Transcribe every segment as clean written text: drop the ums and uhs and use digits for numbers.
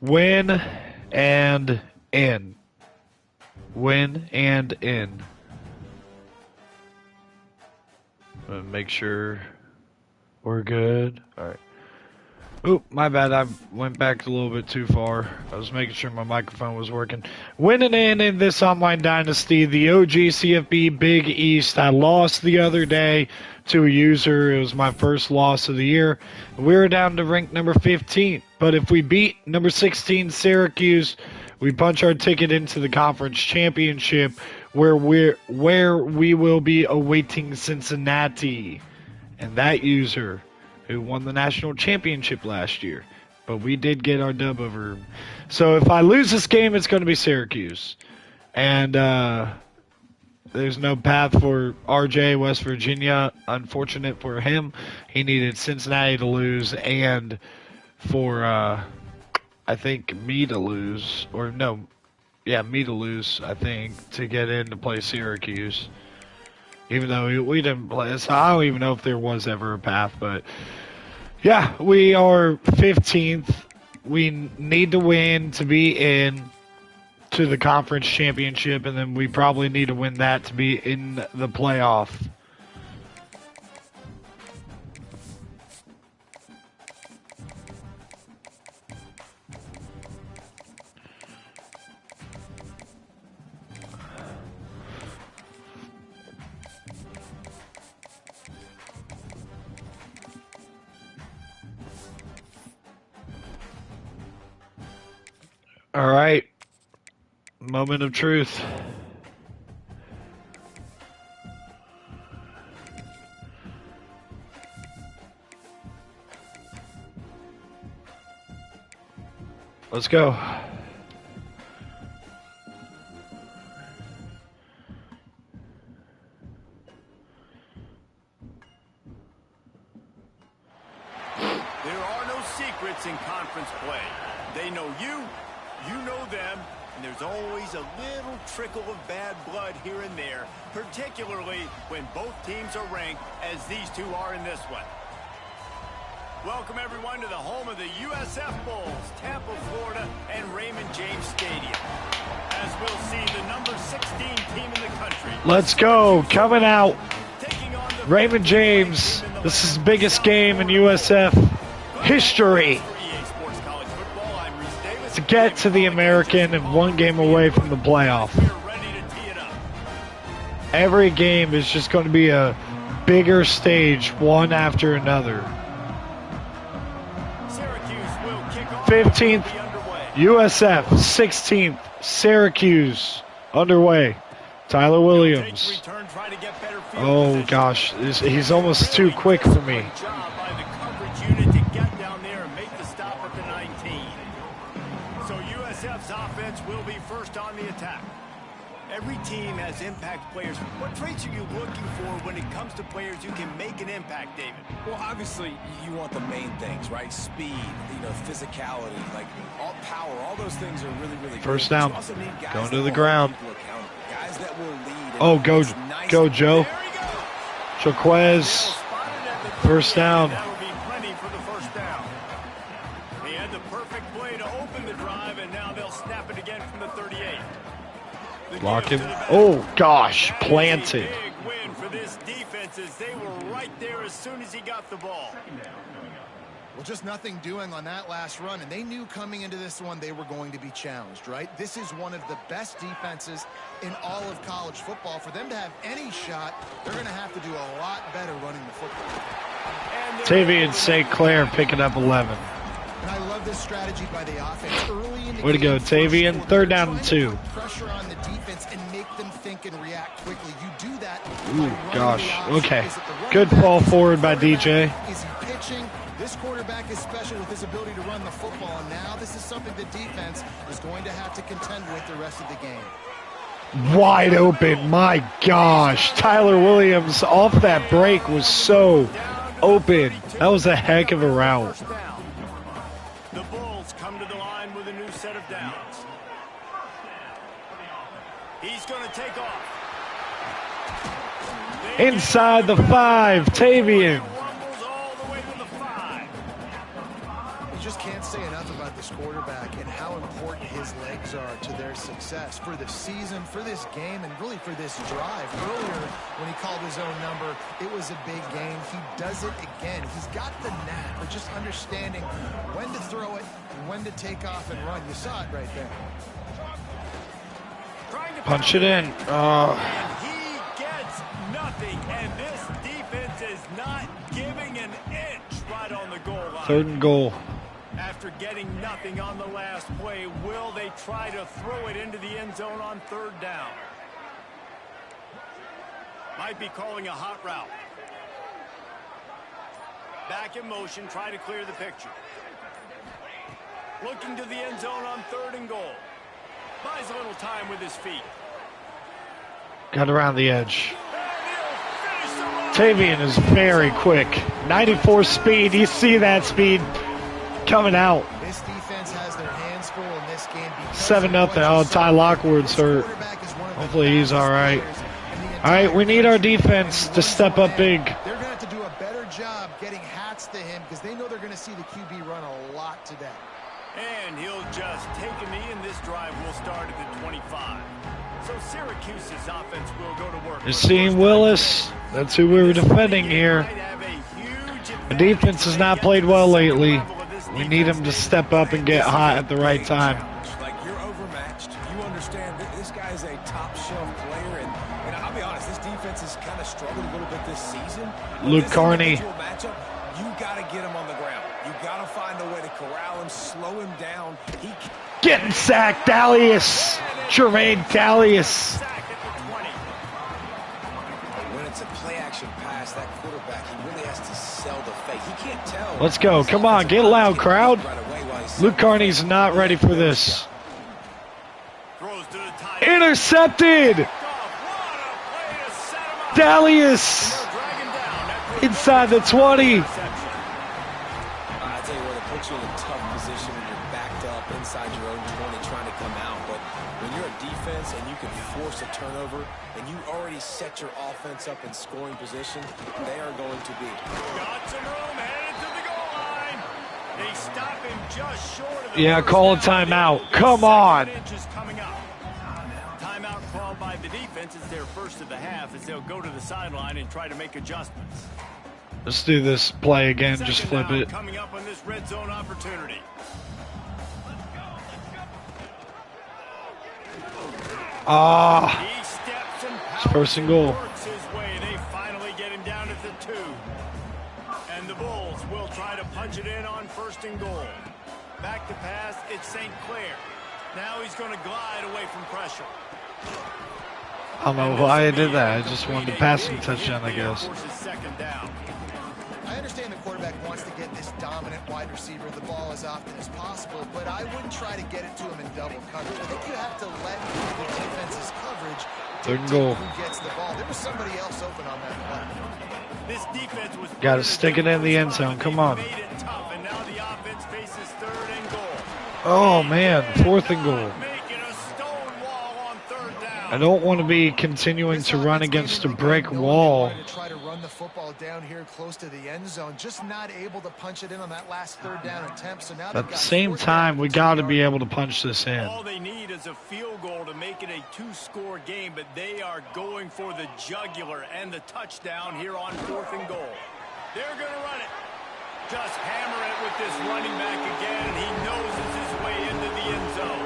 Win and in. Win and in. Make sure we're good. Alright. Oh, my bad. I went back a little bit too far. I was making sure my microphone was working. Winning in this online dynasty, the OG CFB Big East. I lost the other day to a user. It was my first loss of the year. We were down to rank number 15. But if we beat number 16 Syracuse, we punch our ticket into the conference championship, where we will be awaiting Cincinnati. And that user who won the national championship last year. But we did get our dub over him. So if I lose this game, it's going to be Syracuse. And there's no path for RJ, West Virginia. Unfortunate for him. He needed Cincinnati to lose and for, I think, me to lose. Or no, yeah, me to lose, I think, to get in to play Syracuse. Even though we didn't play, so I don't even know if there was ever a path, but yeah, we are 15th. We need to win to be in to the conference championship, and then we probably need to win that to be in the playoff. All right, moment of truth. Let's go. There are no secrets in conference play. They know you. You know them, and there's always a little trickle of bad blood here and there, particularly when both teams are ranked as these two are in this one. Welcome, everyone, to the home of the USF Bulls, Tampa, Florida, and Raymond James Stadium. As we'll see, the number 16 team in the country. Let's go. Coming out. Raymond James. This is the biggest game in USF history. To get to the American and one game away from the playoff. Every game is just going to be a bigger stage, one after another. 15th, USF. 16th, Syracuse. Underway. Tyler Williams. Oh, gosh. He's almost too quick for me. Offense will be first on the attack. Every team has impact players. What traits are you looking for when it comes to players who can make an impact, David? Well, obviously, you want the main things, right? Speed, physicality, like all power, all those things are really, really first good. down. Going to the ground. Guys that will lead. Oh, go, Joe. Jaquez. First down. Block him. Oh, gosh. Planted. Big win for this defense as they were right there as soon as he got the ball. Well, just nothing doing on that last run, and they knew coming into this one they were going to be challenged, right? This is one of the best defenses in all of college football. For them to have any shot, they're going to have to do a lot better running the football. Tavian St. Clair picking up 11. And I love this strategy by the offense. Early in the way to go, Tavian. Third down and 2. Pressure on the defense and make them think and react quickly. You do that. Ooh, gosh. Okay. Good fall forward by DJ. Is he pitching? This quarterback is special with his ability to run the football. And now this is something the defense is going to have to contend with the rest of the game. Wide open. My gosh. Tyler Williams off that break was so open. That was a heck of a route. The Bulls come to the line with a new set of downs. He's going to take off. Inside the 5, Tavian. just can't say enough about this quarterback and how important his legs are to their success for the season, for this game, and really for this drive. Earlier, when he called his own number, it was a big game. He does it again. He's got the knack of just understanding when to throw it and when to take off and run. You saw it right there. Punch it in. And he gets nothing, and this defense is not giving an inch right on the goal line. 3rd and goal. After getting nothing on the last play, will they try to throw it into the end zone on 3rd down? Might be calling a hot route. Back in motion, try to clear the picture. Looking to the end zone on 3rd and goal. Buys a little time with his feet. Got around the edge. Tavian is very quick. 94 speed. You see that speed coming out. This defense has their hands full in this game. 7-0. Oh, Ty Lockwood's hurt. Hopefully he's all right. All right, we need our defense to step up big. They're going to have to do a better job getting hats to him because they know they're going to see the QB run a lot today. And he'll just take a knee, and this drive will start at the 25. So Syracuse's offense will go to work. You're seeing Willis. That's who we were defending here. The defense has not played well lately. We need him to step up and get hot at the right time. Like, you're overmatched. You understand that this guy is a top-shelf player, and I'll be honest, this defense has kind of struggled a little bit this season. Luke Carney. Matchup, you got to get him on the ground. You got to find a way to corral him, slow him down. Getting sacked, Dallius. Jermaine Dallius. When it's a play-action pass, that quarterback, he really has to sell the fake. He can't tell. Let's go. Come on, get loud, crowd. Luke Carney's not ready for this. Intercepted. Dallius inside the 20. I tell you what, it puts you in a tough position when you're backed up inside your own 20 trying to come out. But when you're a defense and you can force a turnover and you already set your offense up in scoring position, they are going to be. Got some room, headed to the goal line. They stop him just short of the Yeah, call a timeout. Come on. Timeout called by the defense is their first of the half as they'll go to the sideline and try to make adjustments. Let's do this play again. Just flip it. Coming up on this red zone opportunity. He steps and It's 1st and goal. works his way. They finally get him down at the 2. And the Bulls will try to punch it in on 1st and goal. Back to pass, it's St. Clair. Now he's going to glide away from pressure. I don't know why I did that. I just wanted to pass him touchdown, I guess. Second down. I understand the quarterback wants to get this dominant wide receiver the ball as often as possible, but I wouldn't try to get it to him in double coverage. I think you have to let the defense's coverage 3rd and goal. who gets the ball. There was somebody else open on that play. This defense was Got to stick it in the end zone. Come on. made it tough, and now the offense faces 3rd and goal. Oh, man. 4th and goal. Making a stone wall on 3rd down. I don't want to be continuing to run against a brick wall. To try to run the football down here close to the end zone, just not able to punch it in on that last 3rd down attempt. So now At the same time, we got to be able to punch this in. All they need is a field goal to make it a 2-score game, but they are going for the jugular and the touchdown here on 4th and goal. They're going to run it. Just hammer it with this running back again, and he noses his way into the end zone.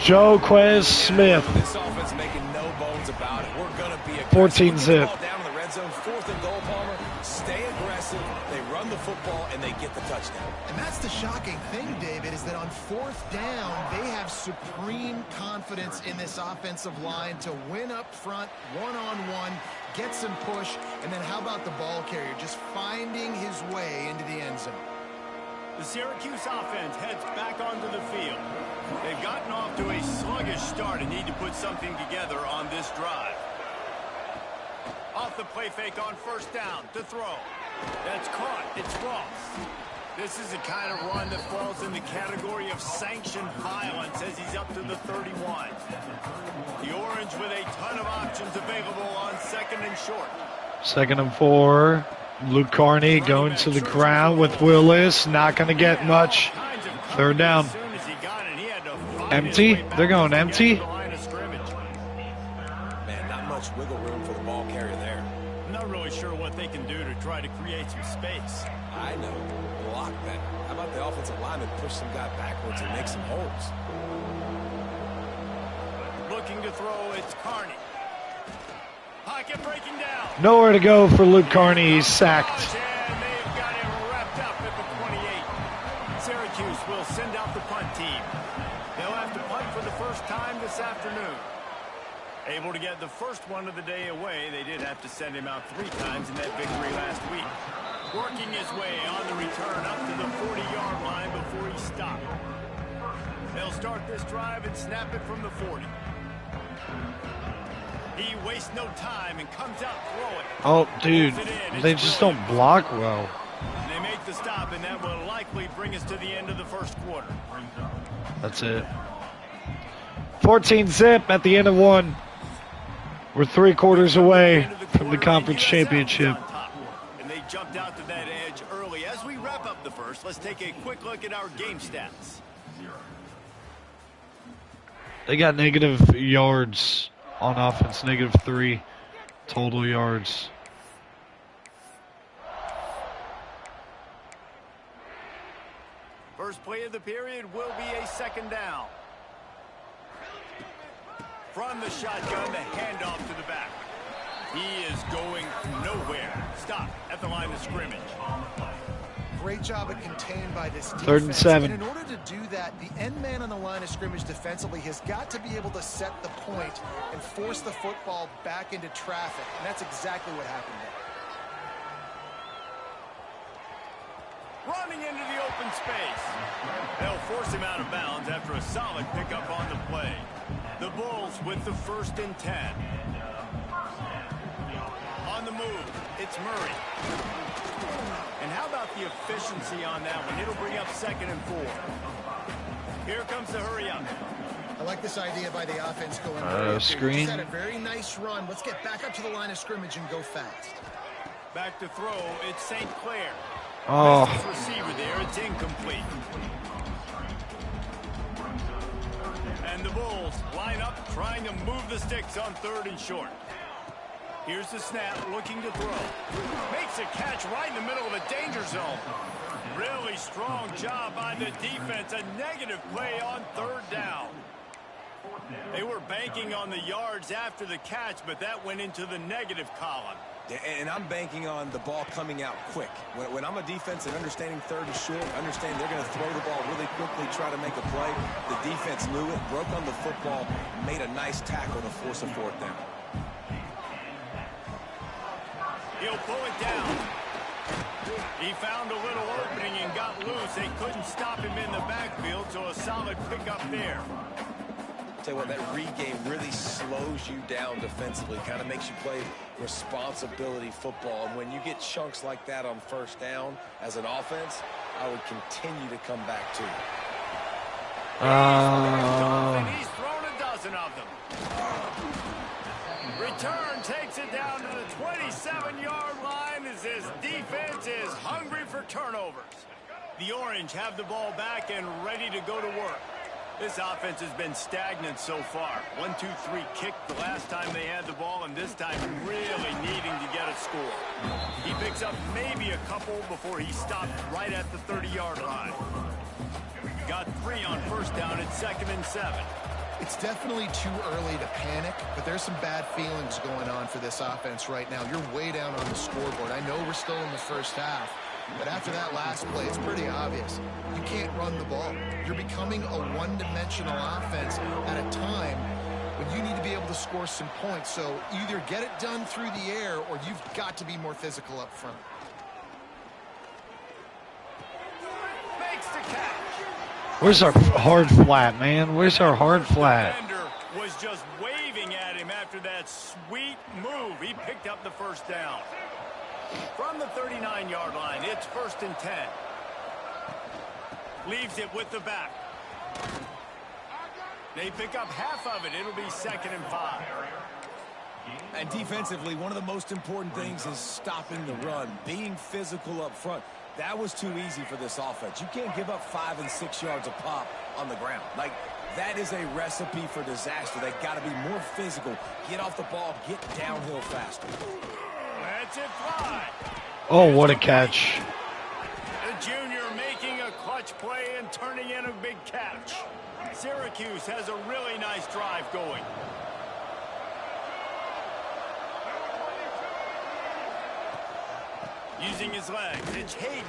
Joe Quez Smith. This offense making no bones about it. We're going to be aggressive. 14 zip. Down in the red zone, 4th and goal, Palmer. Stay aggressive. They run the football, and they get the touchdown. And that's the shocking thing, David, is that on 4th down, they have supreme confidence in this offensive line to win up front, one-on-one, get some push, and then how about the ball carrier just finding his way into the end zone? The Syracuse offense heads back onto the field. They've gotten off to a sluggish start and need to put something together on this drive. Off the play fake on 1st down to throw. That's caught. It's Ross. This is the kind of run that falls in the category of sanctioned violence as he's up to the 31. The Orange with a ton of options available on 2nd and short. 2nd and 4. Luke Carney going to the ground with Willis. Not going to get much Third down. As soon as he got it, he had to find Empty? his way back They're going to get empty? to the line of scrimmage. Man, not much wiggle room for the ball carrier there. I'm not really sure what they can do to try to create some space. I know. Block that. How about the offensive lineman push some guy backwards and make some holes? Looking to throw, it's Carney. Pocket breaking down. Nowhere to go for Luke Carney. He's sacked. And they've got him wrapped up at the 28. Syracuse will send out the punt team. They'll have to punt for the first time this afternoon. Able to get the first one of the day away. They did have to send him out 3 times in that victory last week. Working his way on the return up to the 40-yard line before he stopped. They'll start this drive and snap it from the 40. He wastes no time and comes out throwing. Oh, dude. They just don't block well. They make the stop, and that will likely bring us to the end of the first quarter. That's it. 14 zip at the end of one. We're 3 quarters away from the conference championship. And they jumped out to that edge early. As we wrap up the first, let's take a quick look at our game stats. They got negative yards on offense, -3 total yards. First play of the period will be a second down. From the shotgun, the handoff to the back. He is going nowhere. Stop at the line of scrimmage. Great job of contained by this defense. 3rd and 7. And in order to do that, the end man on the line of scrimmage defensively has got to be able to set the point and force the football back into traffic. And that's exactly what happened there. Running into the open space. They'll force him out of bounds after a solid pickup on the play. The Bulls with the 1st and 10. On the move, it's Murray. And how about the efficiency on that one? It'll bring up 2nd and 4. Here comes the hurry up. I like this idea by the offense going screen. Just had a very nice run. Let's get back up to the line of scrimmage and go fast. Back to throw, it's St. Clair. Oh. Receiver there, it's incomplete. And the Bulls line up, trying to move the sticks on 3rd and short. Here's the snap, looking to throw. Makes a catch right in the middle of a danger zone. Really strong job by the defense. A negative play on 3rd down. They were banking on the yards after the catch, but that went into the negative column. And I'm banking on the ball coming out quick. When I'm a defense and understanding 3rd and short, understand they're going to throw the ball really quickly, try to make a play. The defense knew it, broke on the football, made a nice tackle to force a 4th down. He'll pull it down. He found a little opening and got loose. They couldn't stop him in the backfield, so a solid pickup there. Tell you what, that regame really slows you down defensively, kind of makes you play responsibility football. And when you get chunks like that on 1st down as an offense, I would continue to come back to it. He's thrown a dozen of them. Return takes it down to the 27-yard line as this defense is hungry for turnovers. The Orange have the ball back and ready to go to work. This offense has been stagnant so far. 1-2-3 kick the last time they had the ball, and this time really needing to get a score. He picks up maybe a couple before he stopped right at the 30-yard line. Got 3 on 1st down at 2nd and 7. It's definitely too early to panic, but there's some bad feelings going on for this offense right now. You're way down on the scoreboard. I know we're still in the first half, but after that last play, it's pretty obvious. You can't run the ball. You're becoming a one-dimensional offense at a time when you need to be able to score some points. So either get it done through the air or you've got to be more physical up front. Makes the catch. Where's our hard flat, man? Where's our hard flat? Defender was just waving at him after that sweet move. He picked up the 1st down. From the 39-yard line, it's 1st and 10. Leaves it with the back. They pick up half of it. It'll be 2nd and 5. And defensively, one of the most important things is stopping the run, being physical up front. That was too easy for this offense. You can't give up 5 and 6 yards a pop on the ground. Like, that is a recipe for disaster. They got to be more physical. Get off the ball, get downhill faster. That's it fly. Oh, what a catch. The junior making a clutch play and turning in a big catch. Syracuse has a really nice drive going. Using his legs, it's Hayden.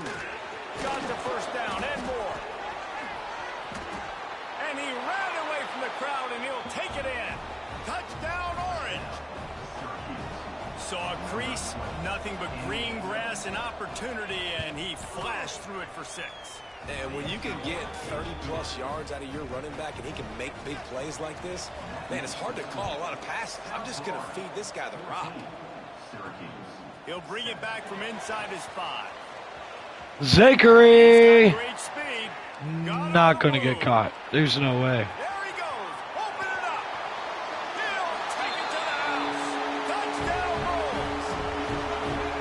Got the first down and more. And he ran away from the crowd, and he'll take it in. Touchdown, Orange. Saw a crease, nothing but green grass and opportunity, and he flashed through it for 6. And when you can get 30-plus yards out of your running back and he can make big plays like this, man, it's hard to call a lot of passes. I'm just going to feed this guy the rock. He'll bring it back from inside his 5. Zachary! Great speed. Not going to get caught. There's no way. There he goes. Open it up. He'll take it to the house. Touchdown, Bulls.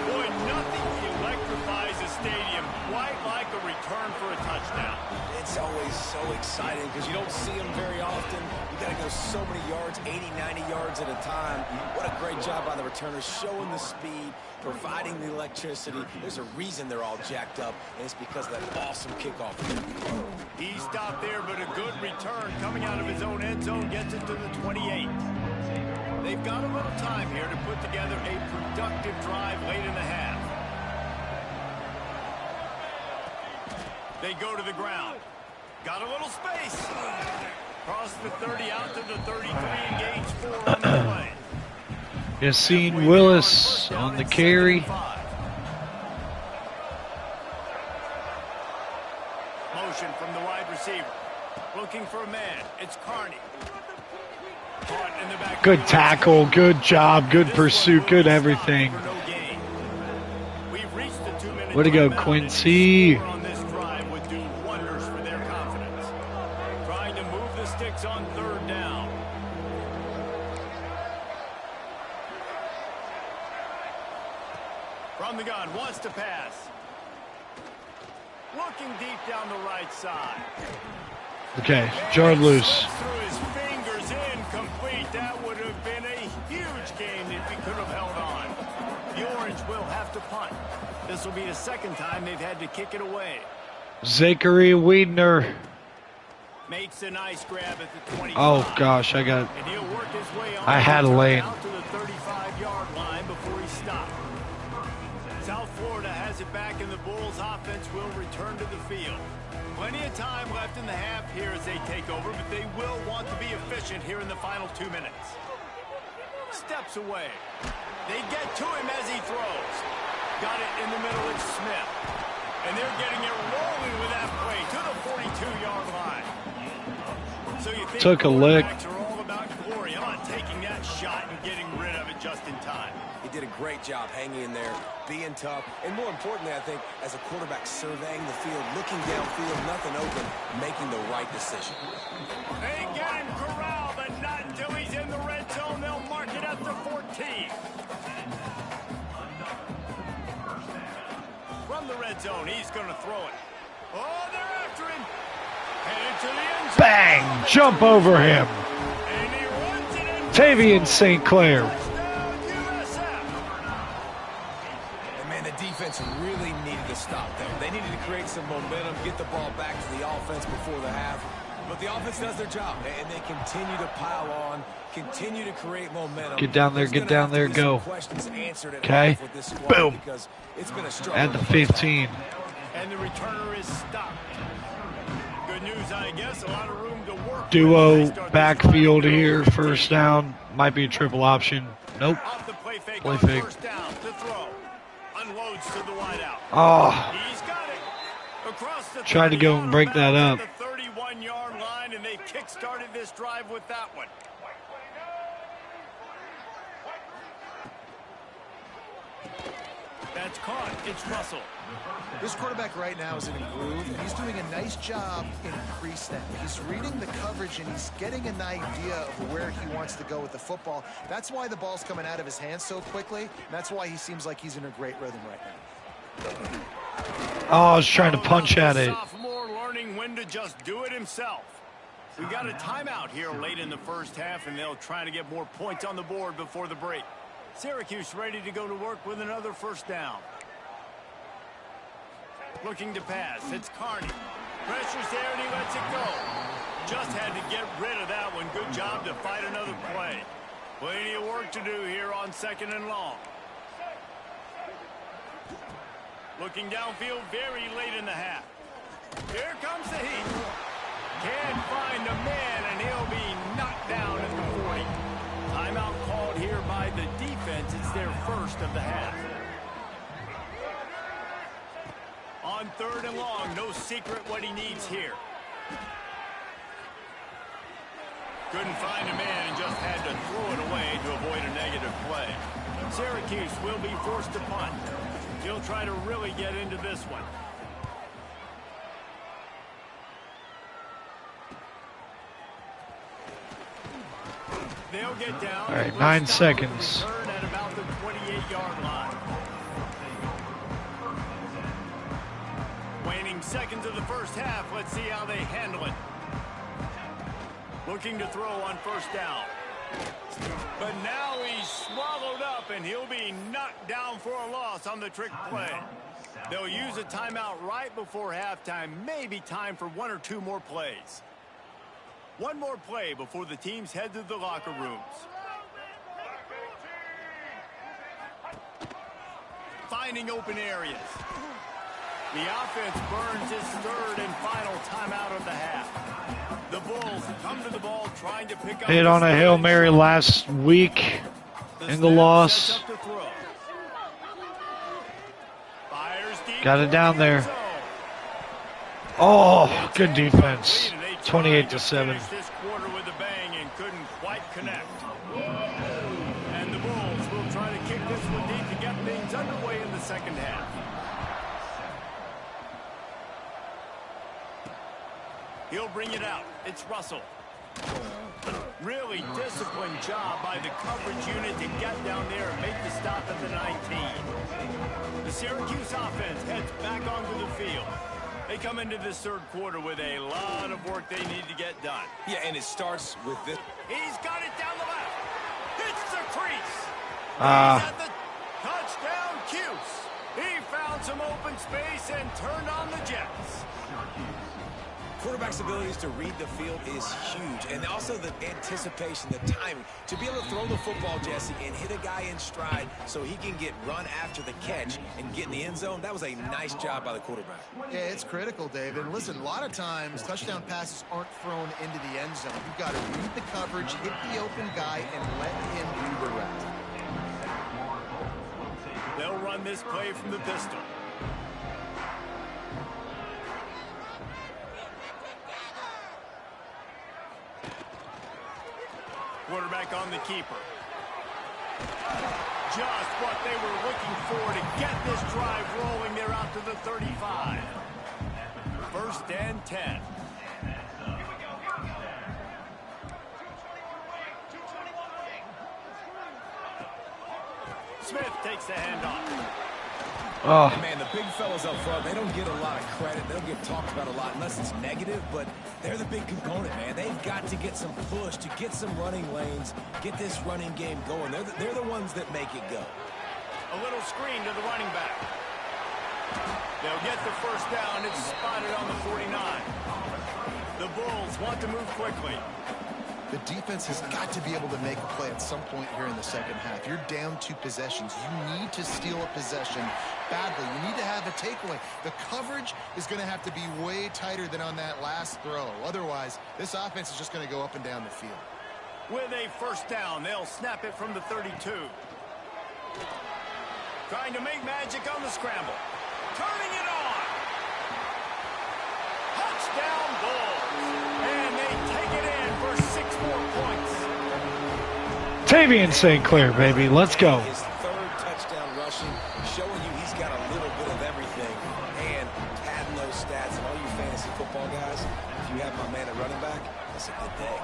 Boy, nothing electrifies a stadium quite like a return for a touchdown. It's always so exciting because you don't see them very often. You got to go so many yards, 80, 90 yards at a time. What a great job by the returners, showing the speed, providing the electricity. There's a reason they're all jacked up, and it's because of that awesome kickoff. He stopped there, but a good return coming out of his own end zone gets it to the 28. They've got a little time here to put together a productive drive late in the half. They go to the ground. Got a little space. Cross the 30 out to the 33 and gains 4 on the play. Yassine Willis on the carry. Motion from the wide receiver. Looking for a man. It's Carney. Caught in the back. Good tackle, good job, good pursuit, good everything. We've reached the 2-minute Way to go, timeout. Quincy. On this drive would do wonders for their confidence. Trying to move the sticks on 3rd down. From the gun, wants to pass. Looking deep down the right side. Okay, jar loose. Through his fingers, incomplete. That would have been a huge gain if he could have held on. The Orange will have to punt. This will be the 2nd time they've had to kick it away. Zachary Wiedner. Makes a nice grab at the 25. Oh gosh, I got. And he'll work his way on I had a lane. out to the 35-yard line before he stopped. South Florida has it back, and the Bulls offense will return to the field. Plenty of time left in the half here as they take over, but they will want to be efficient here in the final 2 minutes. Steps away. They get to him as he throws. Got it in the middle, it's Smith. And they're getting it rolling with that play to the 42-yard line. So you think Took a lick. quarterbacks are all about glory. I'm not taking that shot and getting rid of it just in time. He did a great job hanging in there, being tough, and more importantly, I think, as a quarterback surveying the field, looking downfield, nothing open, making the right decision. They get him corralled, but not until he's in the red zone. They'll mark it at the 14. From the red zone, he's going to throw it. Oh, they're after him. Headed to the end zone. Bang! Jump over him. And he runs it in. Tavian St. Clair. Touchdown, USF. And man, the defense really needed to stop them. They needed to create some momentum, get the ball back to the offense before the half. But the offense does their job, and they continue to pile on, continue to create momentum. Get down there, get down there, go. Okay. Boom. At the 15. And the returner is stopped. Good news, I guess. A lot of room to work. Duo backfield here, 1st down. Might be a triple option. Nope. Off the play fake. Play On fake. 1st down to throw. Unloads to the wideout. Oh, He's got it. Across the tried to go and break that up. The 31-yard line, and they kick-started this drive with that one. That's caught. It's Russell. This quarterback right now is in a groove, and he's doing a nice job in pre-snap. He's reading the coverage, and he's getting an idea of where he wants to go with the football. That's why the ball's coming out of his hands so quickly, and that's why he seems like he's in a great rhythm right now. Oh, I was trying to punch at it. Sophomore learning when to just do it himself. We got a timeout here late in the first half, and they'll try to get more points on the board before the break. Syracuse ready to go to work with another first down. Looking to pass. It's Carney. Pressure's there, and he lets it go. Just had to get rid of that one. Good job to fight another play. Plenty of work to do here on 2nd and long. Looking downfield very late in the half. Here comes the heat. Can't find a man, and he'll be knocked down at the 40. Timeout called here by the defense. It's their first of the half. On 3rd and long, no secret what he needs here. Couldn't find a man and just had to throw it away to avoid a negative play. Syracuse will be forced to punt. He'll try to really get into this one. They'll get down. All right, 9 seconds. At about the 28-yard line. Waning seconds of the first half. Let's see how they handle it. Looking to throw on 1st down. But now he's swallowed up, and he'll be knocked down for a loss on the trick play. They'll use a timeout right before halftime. Maybe time for 1 or 2 more plays. One more play before the teams head to the locker rooms. Finding open areas. The offense burns its 3rd and final timeout of the half. The Bulls come to the ball trying to pick up. Hit on a Hail Mary last week in the loss. Got it down there. Oh, good defense. 28-7. This quarter with a bang and couldn't quite connect. And the Bulls will try to kick this one deep to get things underway in the 2nd half. He'll bring it out. It's Russell. Really disciplined job by the coverage unit to get down there and make the stop at the 19. The Syracuse offense heads back onto the field. They come into this 3rd quarter with a lot of work they need to get done. Yeah, and it starts with this. He's got it down the left. Hits the crease. He's at the touchdown Cuse. He found some open space and turned on the Jets. Quarterback's abilities to read the field is huge, and also the anticipation, the timing. To be able to throw the football, Jesse, and hit a guy in stride so he can get run after the catch and get in the end zone, that was a nice job by the quarterback. Yeah, it's critical, David. Listen, a lot of times touchdown passes aren't thrown into the end zone. You've got to read the coverage, hit the open guy, and let him do the rest. They'll run this play from the pistol. Quarterback on the keeper. Just what they were looking for to get this drive rolling. They're out to the 35. 1st and 10. Smith takes the handoff. Oh. Man, the big fellas up front, they don't get a lot of credit. They don't get talked about a lot unless it's negative, but they're the big component, man. They've got to get some push, to get some running lanes, get this running game going. They're the ones that make it go. A little screen to the running back. They'll get the 1st down. It's spotted on the 49. The Bulls want to move quickly. The defense has got to be able to make a play at some point here in the 2nd half. You're down 2 possessions. You need to steal a possession badly. You need to have a takeaway. The coverage is going to have to be way tighter than on that last throw. Otherwise, this offense is just going to go up and down the field. With a 1st down, they'll snap it from the 32. Trying to make magic on the scramble. Turning it on. Touchdown Bulls. And they take it in for 6 more points. Tavian St. Clair, baby. Let's go. His 3rd touchdown rushing, showing you he's got a little bit of everything. And padding those stats, and all you fantasy football guys, if you have my man at running back, that's a good day.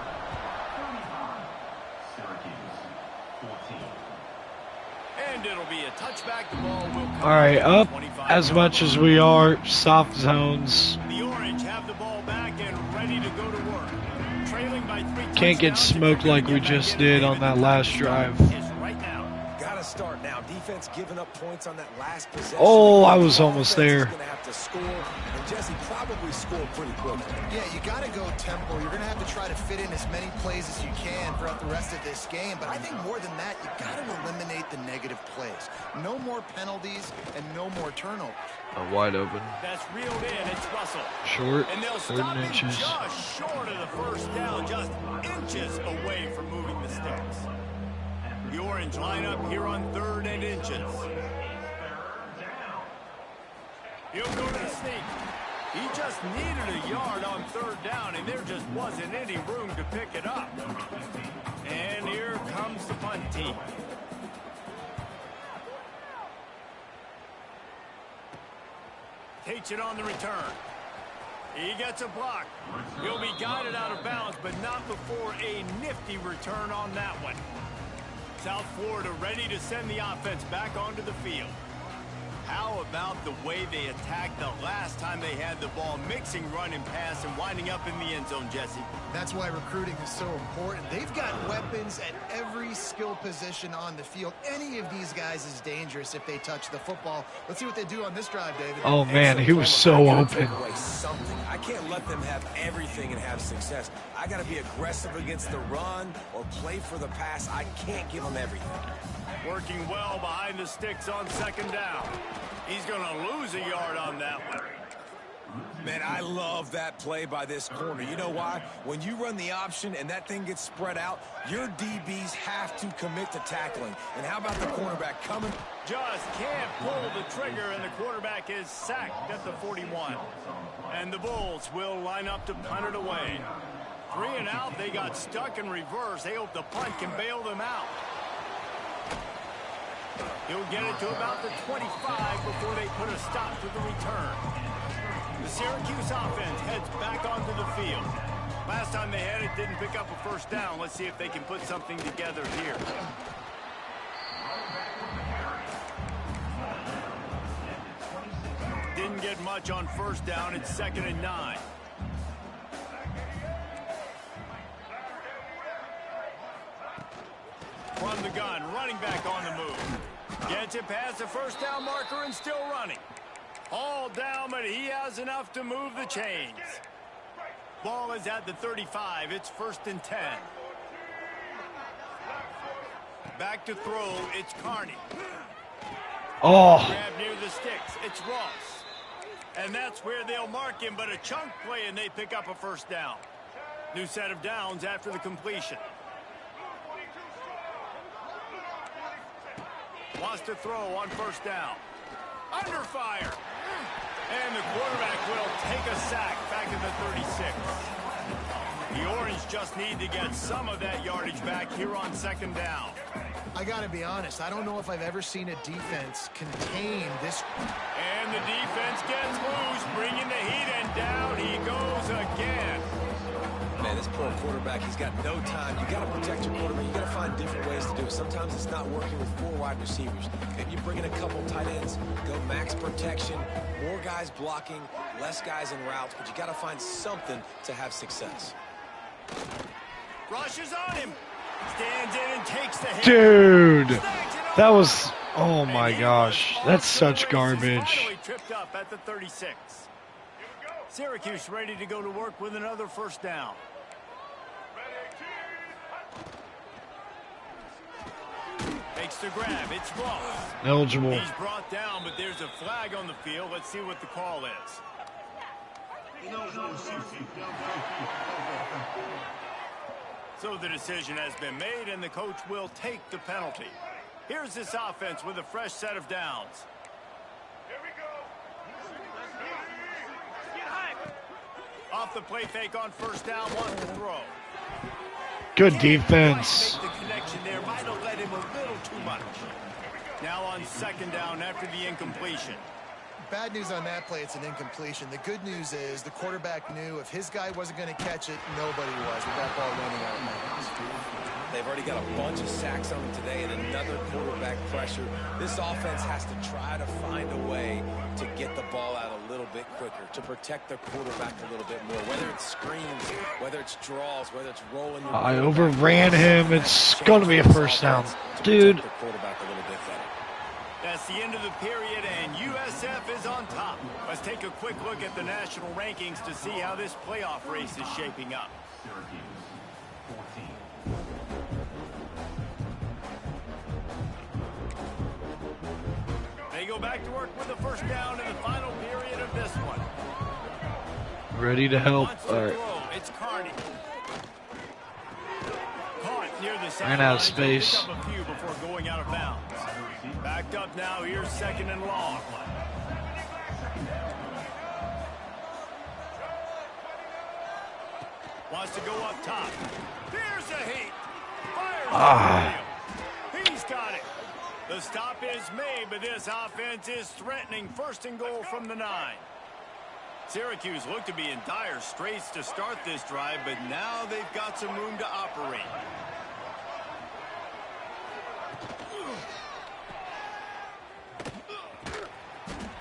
And it'll be a touchback. The ball will come All right, out up 25 as much as we are, soft zones. The Orange have the ball back and ready to go to work. Trailing by 3 Can't get touchdowns, smoked if they're like gonna we get back just in the did game, on and that the last time drive. to start is right now. Gotta start now. Defense giving up points on that last possession. Oh, I The was almost offense there. is gonna have to score, and Jesse probably scored pretty quickly. Yeah, you got to go tempo. You're going to have to try to fit in as many plays as you can throughout the rest of this game. But I think more than that, you got to eliminate the negative plays. No more penalties and no more turnovers. Wide open. That's reeled in. It's Russell. Short, And they'll 30 stop him inches. just short of the first down, just inches away from moving the sticks. The Orange line up here on 3rd and inches. He'll go to the sneak. He just needed a yard on 3rd down, and there just wasn't any room to pick it up. And here comes the punt team. Takes it on the return. He gets a block. He'll be guided out of bounds, but not before a nifty return on that one. South Florida ready to send the offense back onto the field. How about the way they attacked the last time they had the ball, mixing run and pass and winding up in the end zone, Jesse? That's why recruiting is so important. They've got weapons at every skill position on the field. Any of these guys is dangerous if they touch the football. Let's see what they do on this drive, David. Oh man, he was so open. I can't let them have everything and have success. I got to be aggressive against the run or play for the pass. I can't give them everything. Working well behind the sticks on 2nd down. He's going to lose a yard on that one. Man, I love that play by this corner. You know why? When you run the option and that thing gets spread out, your DBs have to commit to tackling. And how about the cornerback coming? Just can't pull the trigger, and the quarterback is sacked at the 41. And the Bulls will line up to punt it away. 3 and out, they got stuck in reverse. They hope the punt can bail them out. He'll get it to about the 25 before they put a stop to the return. The Syracuse offense heads back onto the field. Last time they had it, didn't pick up a first down. Let's see if they can put something together here. Didn't get much on 1st down. It's 2nd and 9. From the gun, running back on the move. Gets it past the 1st down marker and still running. All down, but he has enough to move the chains. Ball is at the 35. It's 1st and 10. Back to throw. It's Carney. Oh. Grab near the sticks. It's Ross. And that's where they'll mark him, but a chunk play, and they pick up a 1st down. New set of downs after the completion. Wants to throw on 1st down. Under fire. And the quarterback will take a sack back in the 36. The Orange just need to get some of that yardage back here on 2nd down. I got to be honest, I don't know if I've ever seen a defense contain this. And the defense gets loose, bringing the heat, and down he goes again. Man, this poor quarterback, he's got no time. You got to protect your quarterback. You got to find different ways to do it. Sometimes it's not working with 4 wide receivers. Maybe you bring in a couple tight ends, go max protection, more guys blocking, less guys in routes, but you got to find something to have success. Rushes on him. Stands in and takes the hit. Dude, that was, oh my gosh, that's such garbage. Finally tripped up at the 36. Syracuse ready to go to work with another 1st down. Makes the grab. It's Ross. Eligible. He's brought down, but there's a flag on the field. Let's see what the call is. So the decision has been made, and the coach will take the penalty. Here's this offense with a fresh set of downs. Off the play fake on 1st down, wants to throw. Good defense. Make the connection there. Might have let him a little too much. Now on 2nd down after the incompletion. Bad news on that play, it's an incompletion. The good news is the quarterback knew if his guy wasn't going to catch it, nobody was with that ball running out of bounds. They've already got a bunch of sacks on them today and another quarterback pressure. This offense has to try to find a way to get the ball out a little bit quicker, to protect their quarterback a little bit more, whether it's screens, whether it's draws, whether it's rolling. I overran him. It's going to be a first down. Dude. That's the end of the period, and USF is on top. Let's take a quick look at the national rankings to see how this playoff race is shaping up. They go back to work with the first down in the final period of this one. Ready to help. All right. It's Carney. Caught near the ran out of space. Up a few before going out of bounds. Backed up now. Here's second and long. Wants to go up top. Here's a heat. Fires. He's got it. The stop is made, but this offense is threatening first and goal from the 9. Syracuse looked to be in dire straits to start this drive, but now they've got some room to operate.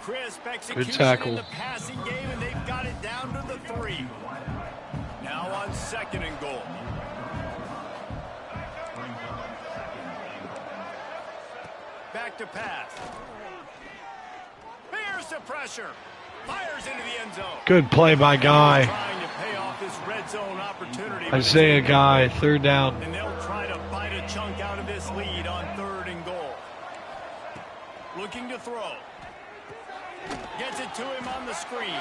Crisp execution in the passing game, and they've got it down to the 3. Now on second and goal. Back to pass. Bears the pressure. Fires into the end zone. Good play by Guy. Trying to pay off this red zone opportunity. Isaiah Guy, third down. And they'll try to bite a chunk out of this lead on third and goal. Looking to throw. Gets it to him on the screen.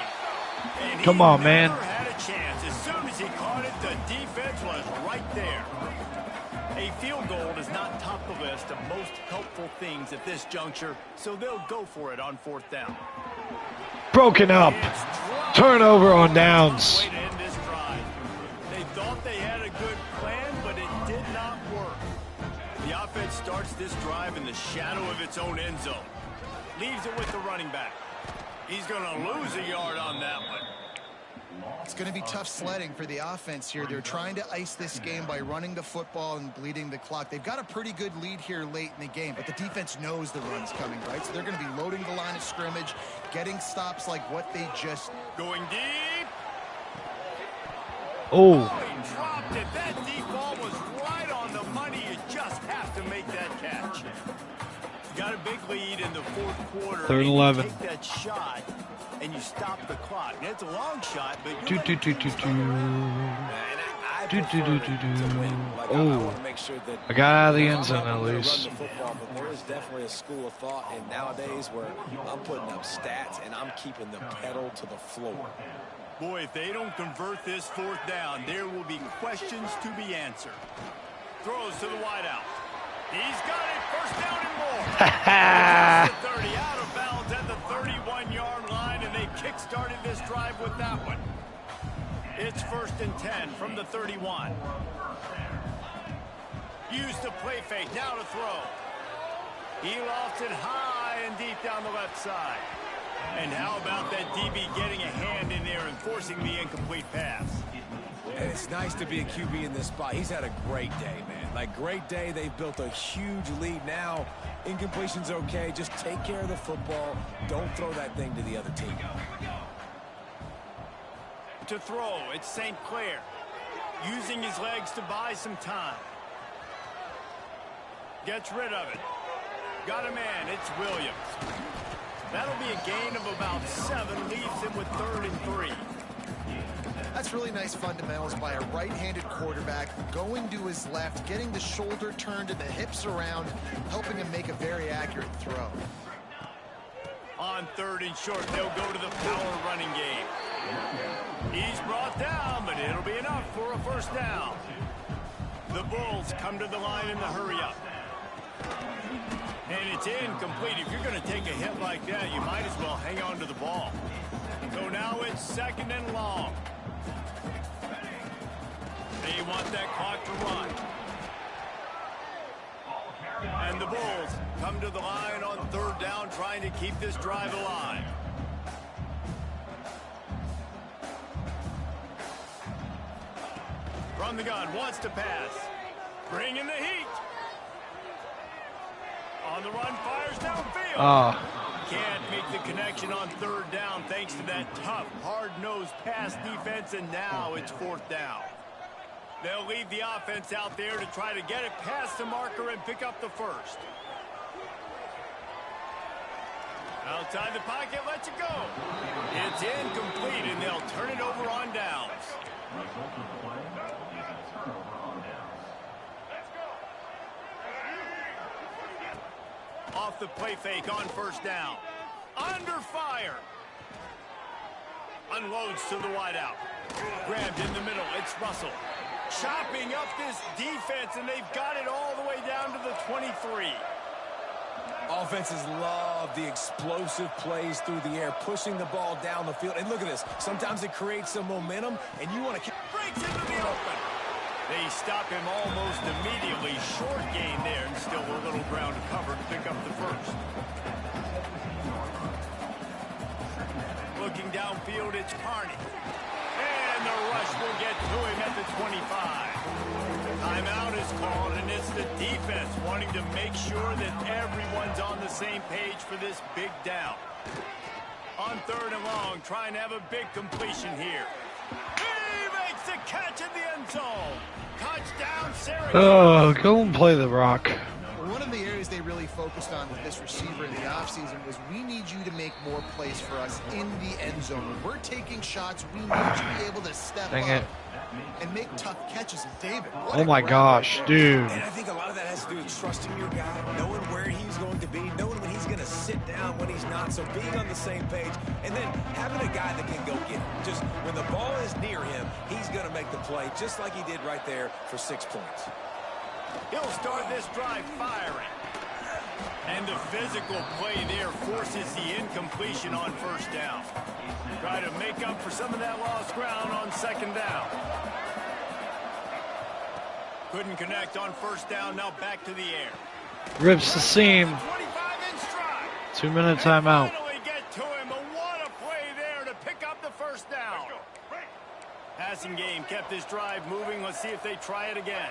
And come on, man. Had a chance. As soon as he caught it, the defense was right there. A field goal does not top the list of most helpful things at this juncture, so they'll go for it on fourth down. Broken up. Turnover on downs. Way to end this drive. They thought they had a good plan, but it did not work. The offense starts this drive in the shadow of its own end zone. Leaves it with the running back. He's going to lose a yard on that one. It's going to be tough sledding for the offense here. They're trying to ice this game by running the football and bleeding the clock. They've got a pretty good lead here late in the game, but the defense knows the run's coming, right? So they're going to be loading the line of scrimmage, getting stops like what they just... Going deep. Oh. He dropped it. That deep ball was right on the money. You just have to make that catch. Got a big lead in the fourth quarter. Third and 11. Take that shot, and you stop the clock. Now, it's a long shot, but Oh, I got out of the end zone at least. There is definitely a school of thought, and nowadays where I'm putting up stats and I'm keeping the pedal to the floor. Boy, if they don't convert this fourth down, there will be questions to be answered. Throws to the wideout. He's got it. First down and more. 30 out of bounds at the 31-yard line, and they kick-started this drive with that one. It's first and 10 from the 31. Used the play fake. Now to throw. He lofts it high and deep down the left side. And how about that DB getting a hand in there and forcing the incomplete pass? And it's nice to be a QB in this spot. He's had a great day, man. Like, great day. They've built a huge lead now. Incompletion's okay. Just take care of the football. Don't throw that thing to the other team. To throw, it's St. Clair. Using his legs to buy some time. Gets rid of it. Got a man. It's Williams. That'll be a gain of about 7. Leaves him with 3rd and 3. That's really nice fundamentals by a right-handed quarterback, going to his left, getting the shoulder turned and the hips around, helping him make a very accurate throw. On 3rd and short, they'll go to the power running game. He's brought down, but it'll be enough for a first down. The Bulls come to the line in the hurry-up. And it's incomplete. If you're going to take a hit like that, you might as well hang on to the ball. So now it's second and long. They want that clock to run. And the Bulls come to the line on 3rd down, trying to keep this drive alive. From the gun, wants to pass. Bring in the heat. On the run, fires downfield. Can't make the connection on third down thanks to that tough, hard-nosed pass defense, and now it's fourth down. They'll leave the offense out there to try to get it past the marker and pick up the first. Outside the pocket, lets it go. It's incomplete, and they'll turn it over on downs. Off the play fake on first down. Under fire. Unloads to the wideout. Grabbed in the middle. It's Russell. Chopping up this defense, and they've got it all the way down to the 23. Offenses love the explosive plays through the air, pushing the ball down the field. And look at this. Sometimes it creates some momentum, and you want to... Breaks into the open. They stop him almost immediately. Short gain there, and still a little ground to cover to pick up the first. Looking downfield, it's Carney. And the rush will get to him at the 25. Timeout is called, and it's the defense wanting to make sure that everyone's on the same page for this big down. On third and long, trying to have a big completion here. He makes the catch in the end zone. Touchdown, Syracuse. Oh, go and play the rock. One of the areas they really focused on with this receiver in the offseason was we need you to make more plays for us in the end zone. When we're taking shots, we need you to be able to step up and make tough catches. And David, oh my gosh, dude. And I think a lot of that has to do with trusting your guy, knowing where he's going to be, knowing when he's going to sit down, when he's not. So being on the same page, and then having a guy that can go get him. Just when the ball is near him, he's going to make the play, just like he did right there for 6 points. He'll start this drive firing. And the physical play there forces the incompletion on first down. Try to make up for some of that lost ground on second down. Couldn't connect on first down, now back to the air. Rips the seam. 25 in stride. 2-minute timeout. Finally get to him, but what a play there to pick up the first down. Passing game kept this drive moving. Let's see if they try it again.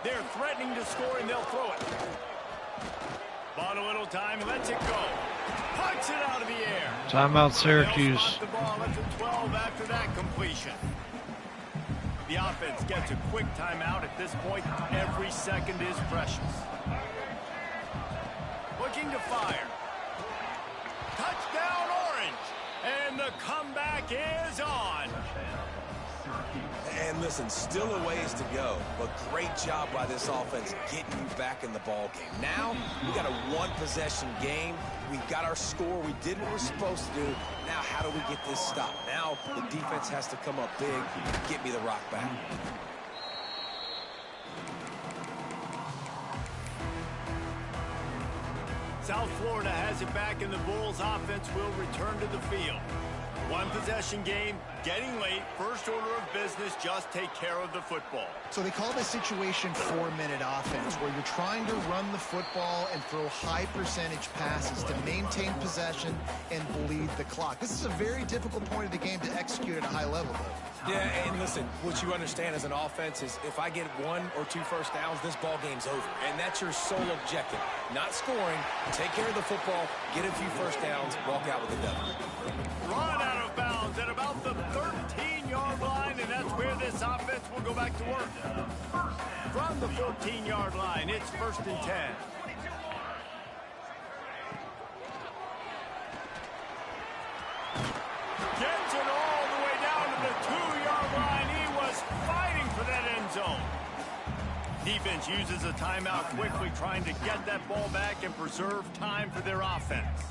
They're threatening to score, and they'll throw it. Bought a little time, lets it go. Puts it out of the air. Timeout, Syracuse. The ball at the 12 after that completion. The offense gets a quick timeout. At this point, every second is precious. Looking to fire. Touchdown, Orange. And the comeback is on. And listen, still a ways to go, but great job by this offense getting you back in the ball game. Now, we got a one-possession game. We got our score. We did what we're supposed to do. Now, how do we get this stopped? Now, the defense has to come up big and get me the rock back. South Florida has it back, and the Bulls offense will return to the field. One-possession game, getting late, first order of business, just take care of the football. So they call this situation 4-minute offense, where you're trying to run the football and throw high-percentage passes to maintain possession and bleed the clock. This is a very difficult point of the game to execute at a high level, though. Yeah, and listen, what you understand as an offense is if I get 1 or 2 first downs, this ball game's over. And that's your sole objective. Not scoring, take care of the football, get a few first downs, walk out with a W. Run out of bounds at about the 13-yard line, and that's where this offense will go back to work. From the 14-yard line, it's 1st and 10. Gets it all the way down to the 2-yard line. He was fighting for that end zone. Defense uses a timeout quickly, trying to get that ball back and preserve time for their offense.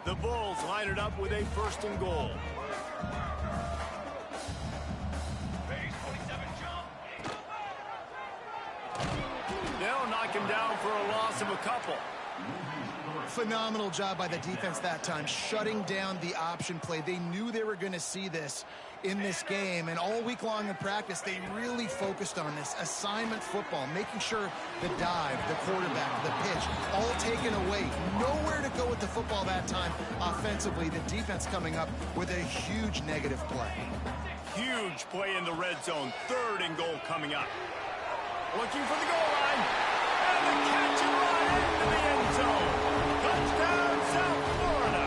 The Bulls line it up with a 1st and goal. They'll knock him down for a loss of a couple. Phenomenal job by the defense that time, shutting down the option play. They knew they were going to see this in this game, and all week long in practice, they really focused on this assignment football, making sure the dive, the quarterback, the pitch, all taken away. Nowhere to go with the football that time offensively. The defense coming up with a huge negative play. Huge play in the red zone. 3rd and goal coming up. Looking for the goal line. And the catch and run into the end zone. Touchdown, South Florida.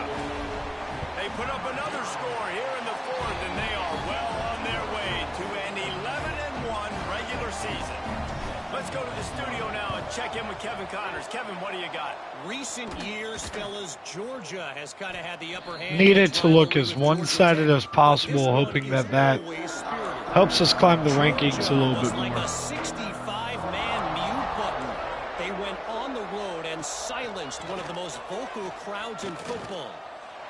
They put up another score here in the 4th, and they are well on their way to an 11-1 regular season. Let's go to the studio now and check in with Kevin Connors. Kevin, what do you got? Recent years, fellas, Georgia has kind of had the upper hand. Needed to look as one-sided as possible, hoping that helps us climb the rankings a little bit more. Like a 65-man mute button. They went on the road and silenced one of the most vocal crowds in football.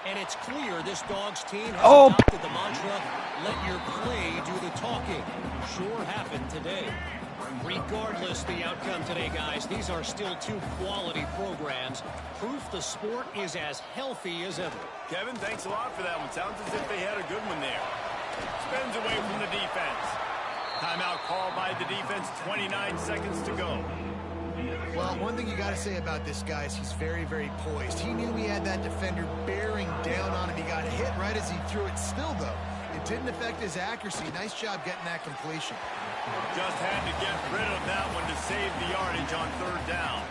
And it's clear this Dogs team has adopted the mantra, let your play do the talking. Sure happened today. Regardless the outcome today, guys, these are still 2 quality programs. Proof the sport is as healthy as ever. Kevin, thanks a lot for that one. Sounds as if they had a good one there. Spins away from the defense. Timeout called by the defense, 29 seconds to go. Well, one thing you got to say about this guy is he's very, very poised. He knew he had that defender bearing down on him. He got hit right as he threw it. Still, though, it didn't affect his accuracy. Nice job getting that completion. Just had to get rid of that one to save the yardage on 3rd down.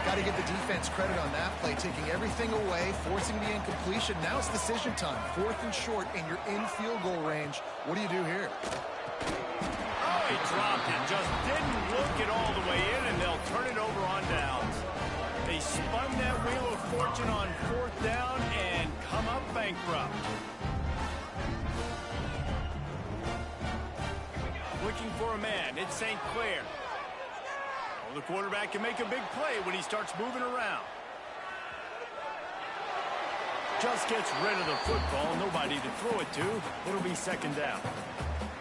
Got to give the defense credit on that play, taking everything away, forcing the incompletion. Now it's decision time. 4th and short, and you're in field goal range. What do you do here? Oh, he dropped it. Just didn't look it all the way in, and they'll turn it over on downs. They spun that wheel of fortune on 4th down and come up bankrupt. Looking for a man. It's St. Clair. Oh, the quarterback can make a big play when he starts moving around. Just gets rid of the football. Nobody to throw it to. It'll be 2nd down.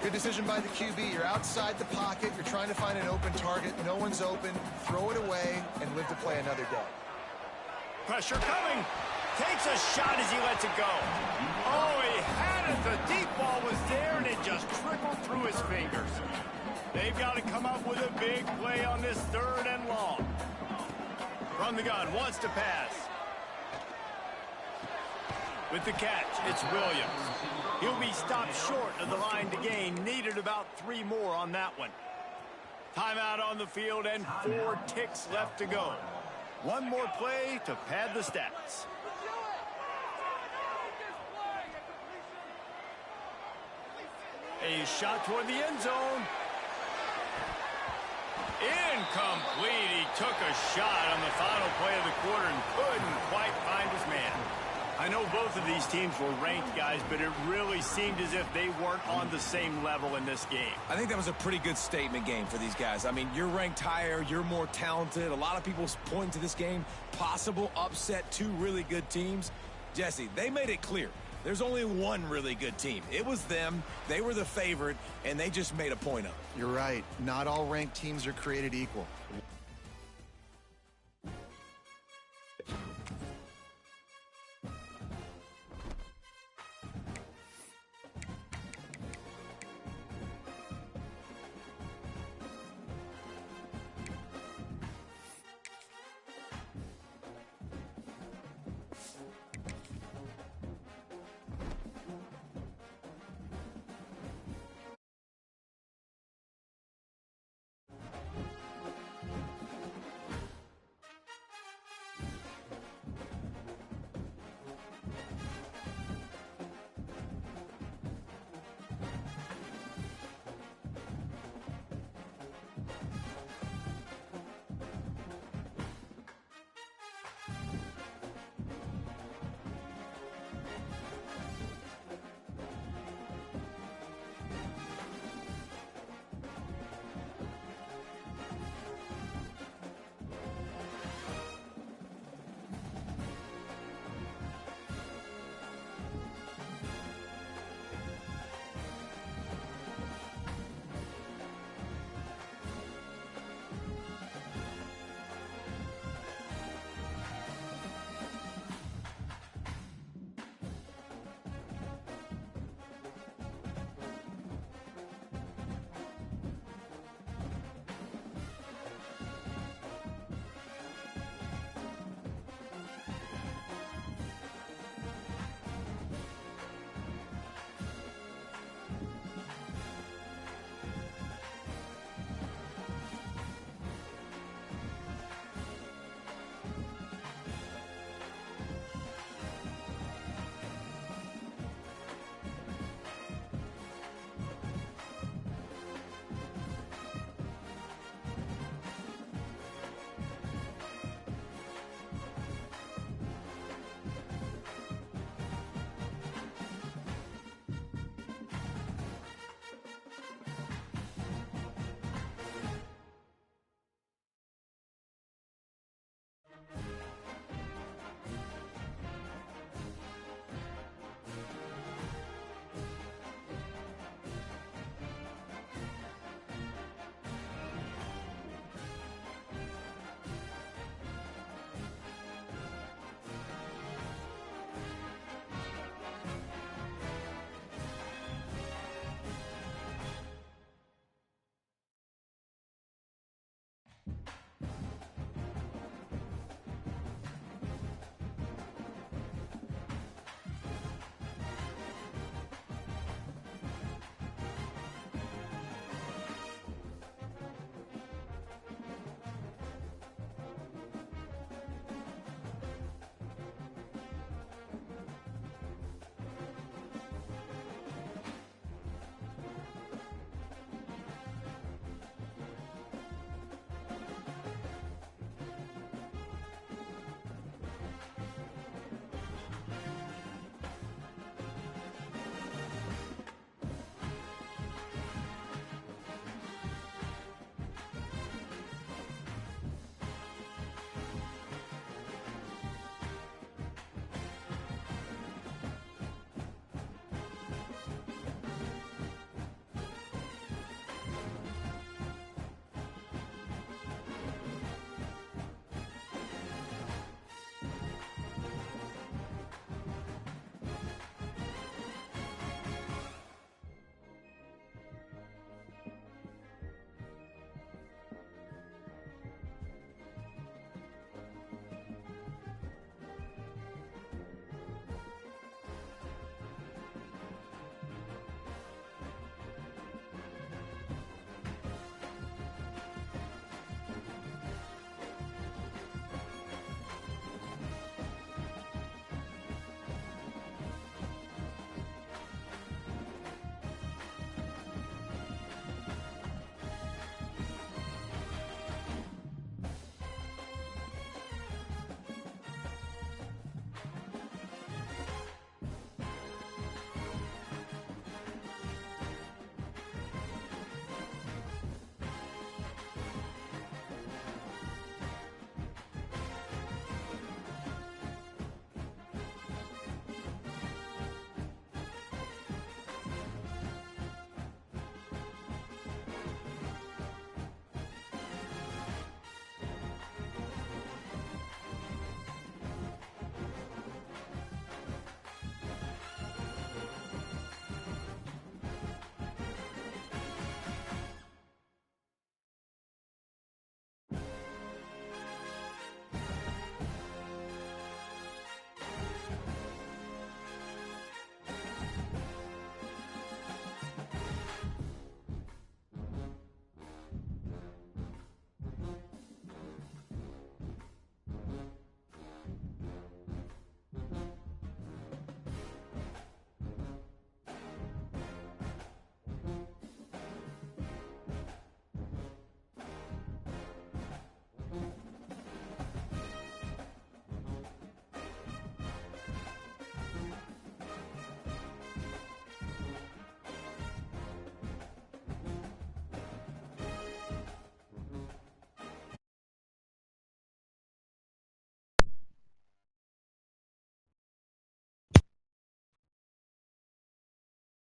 Good decision by the QB. You're outside the pocket. You're trying to find an open target. No one's open. Throw it away and live to play another day. Pressure coming. Takes a shot as he lets it go. Oh, he had it. The deep ball was there, and it just trickled through his fingers. They've got to come up with a big play on this 3rd and long. From the gun, wants to pass. With the catch, it's Williams. He'll be stopped short of the line to gain. Needed about 3 more on that one. Timeout on the field and 4 ticks left to go. 1 more play to pad the stats. A shot toward the end zone. Incomplete. He took a shot on the final play of the quarter and couldn't quite find his man. I know both of these teams were ranked, guys, but it really seemed as if they weren't on the same level in this game. I think that was a pretty good statement game for these guys. I mean, you're ranked higher, you're more talented. A lot of people point to this game, possible upset, 2 really good teams. Jesse, they made it clear. There's only one really good team. It was them. They were the favorite, and they just made a point of it. You're right. Not all ranked teams are created equal.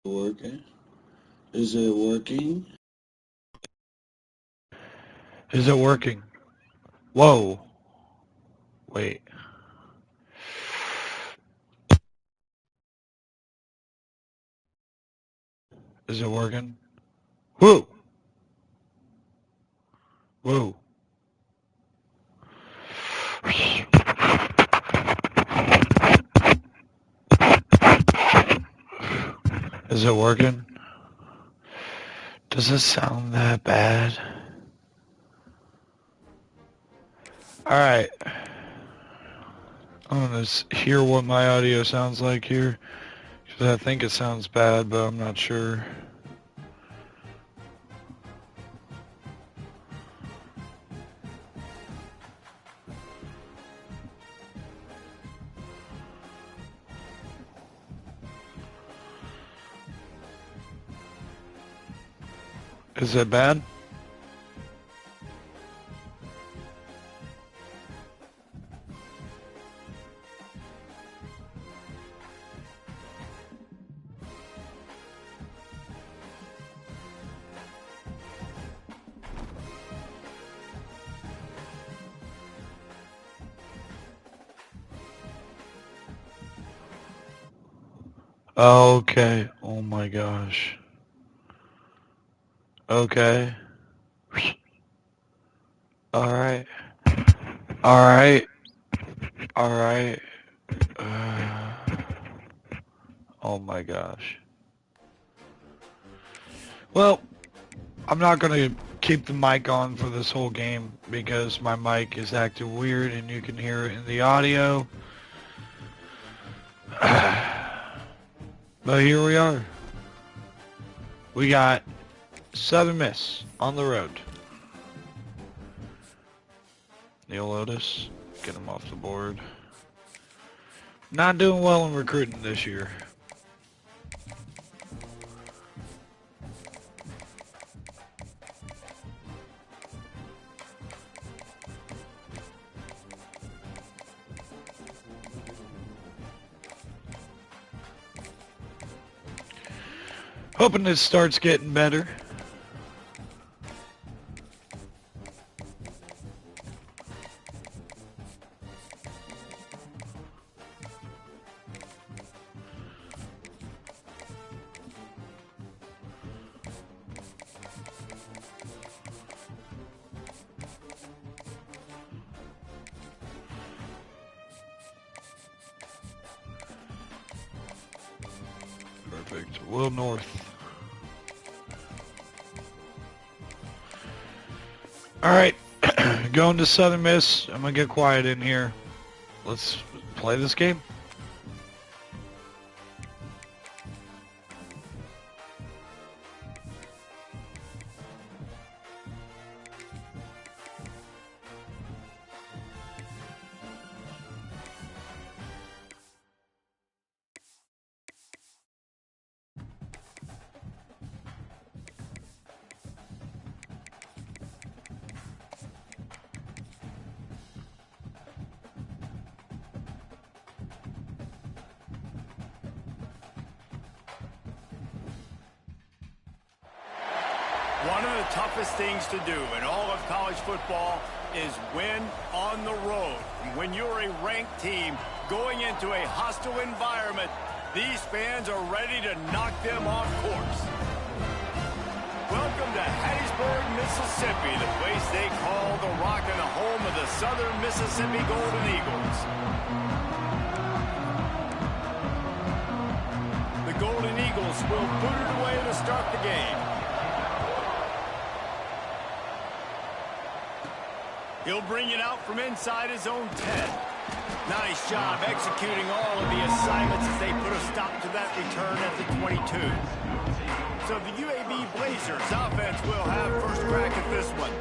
Working? Is it working? Is it working? Whoa. Wait. Is it working? Whoa. Whoa. Is it working? Does it sound that bad? Alright. I'm gonna hear what my audio sounds like here. Because I think it sounds bad, but I'm not sure. Is it bad? Okay. Oh my gosh. Okay. Alright. Alright. Alright. Oh my gosh. Well, I'm not going to keep the mic on for this whole game because my mic is acting weird and you can hear it in the audio. But here we are. We got Southern Miss on the road. Neil Otis, get him off the board. Not doing well in recruiting this year. Hoping it starts getting better. Perfect. Will North. Alright, going to Southern Miss. I'm going to get quiet in here. Let's play this game. One of the toughest things to do in all of college football is win on the road. And when you're a ranked team going into a hostile environment, these fans are ready to knock them off course. Welcome to Hattiesburg, Mississippi, the place they call the Rock and the home of the Southern Mississippi Golden Eagles. The Golden Eagles will boot it away to start the game. He'll bring it out from inside his own 10. Nice job executing all of the assignments as they put a stop to that return at the 22. So the UAB Blazers offense will have first crack at this one.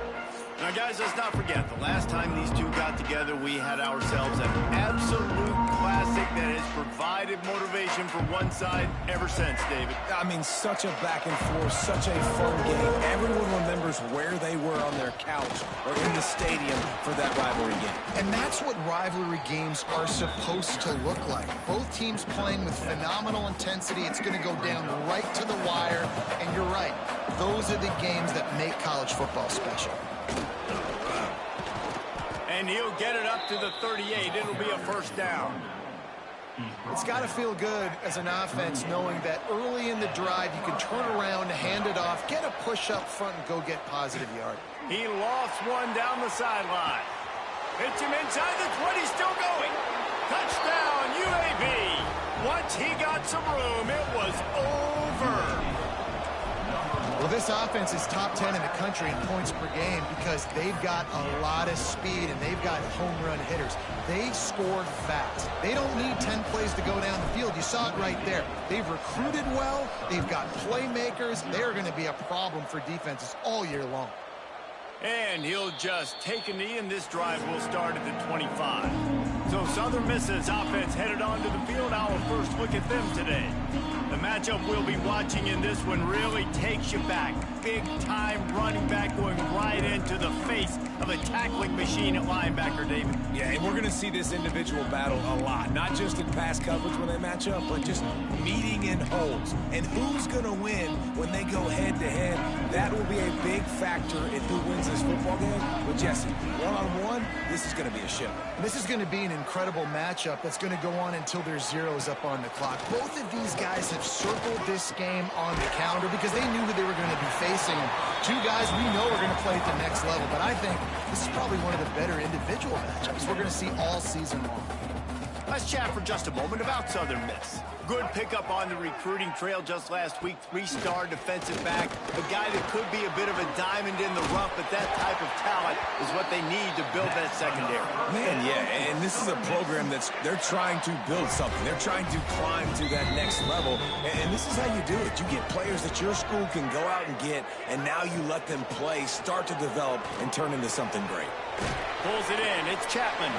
Now, guys, let's not forget, the last time these two got together, we had ourselves an absolute classic that has provided motivation for one side ever since, David. I mean, such a back and forth, such a fun game. Everyone remembers where they were on their couch or in the stadium for that rivalry game. And that's what rivalry games are supposed to look like. Both teams playing with phenomenal intensity. It's going to go down right to the wire. And you're right, those are the games that make college football special. And he'll get it up to the 38. It'll be a first down. It's got to feel good as an offense knowing that early in the drive you can turn around, hand it off, get a push up front, and go get positive yard. He lost one down the sideline. Hits him inside the 20, still going. Touchdown, UAB. Once he got some room, it was over. Well, this offense is top 10 in the country in points per game because they've got a lot of speed and they've got home run hitters. They scored fast. They don't need 10 plays to go down the field. You saw it right there. They've recruited well. They've got playmakers. They're going to be a problem for defenses all year long. And he'll just take a knee, and this drive will start at the 25. So Southern Miss's offense headed onto the field. Our first look at them today. The matchup we'll be watching in this one really takes you back. Big-time running back going right into the face of a tackling machine at linebacker, David. Yeah, and we're going to see this individual battle a lot. Not just in pass coverage when they match up, but just meeting in holes. And who's going to win when they go head-to-head? That will be a big factor in who wins this football game. But Jesse, one-on-one, this is going to be a show. This is going to be an incredible matchup that's going to go on until there's zeros up on the clock. Both of these guys have circled this game on the calendar because they knew who they were going to be facing. And two guys we know are going to play at the next level. But I think this is probably one of the better individual matchups we're going to see all season long. Let's chat for just a moment about Southern Miss. Good pickup on the recruiting trail just last week. 3-star defensive back. A guy that could be a bit of a diamond in the rough, but that type of talent is what they need to build that secondary. Man, yeah, and this is a program they're trying to build something. They're trying to climb to that next level, and this is how you do it. You get players that your school can go out and get, and now you let them play, start to develop, and turn into something great. Pulls it in. It's Chapman.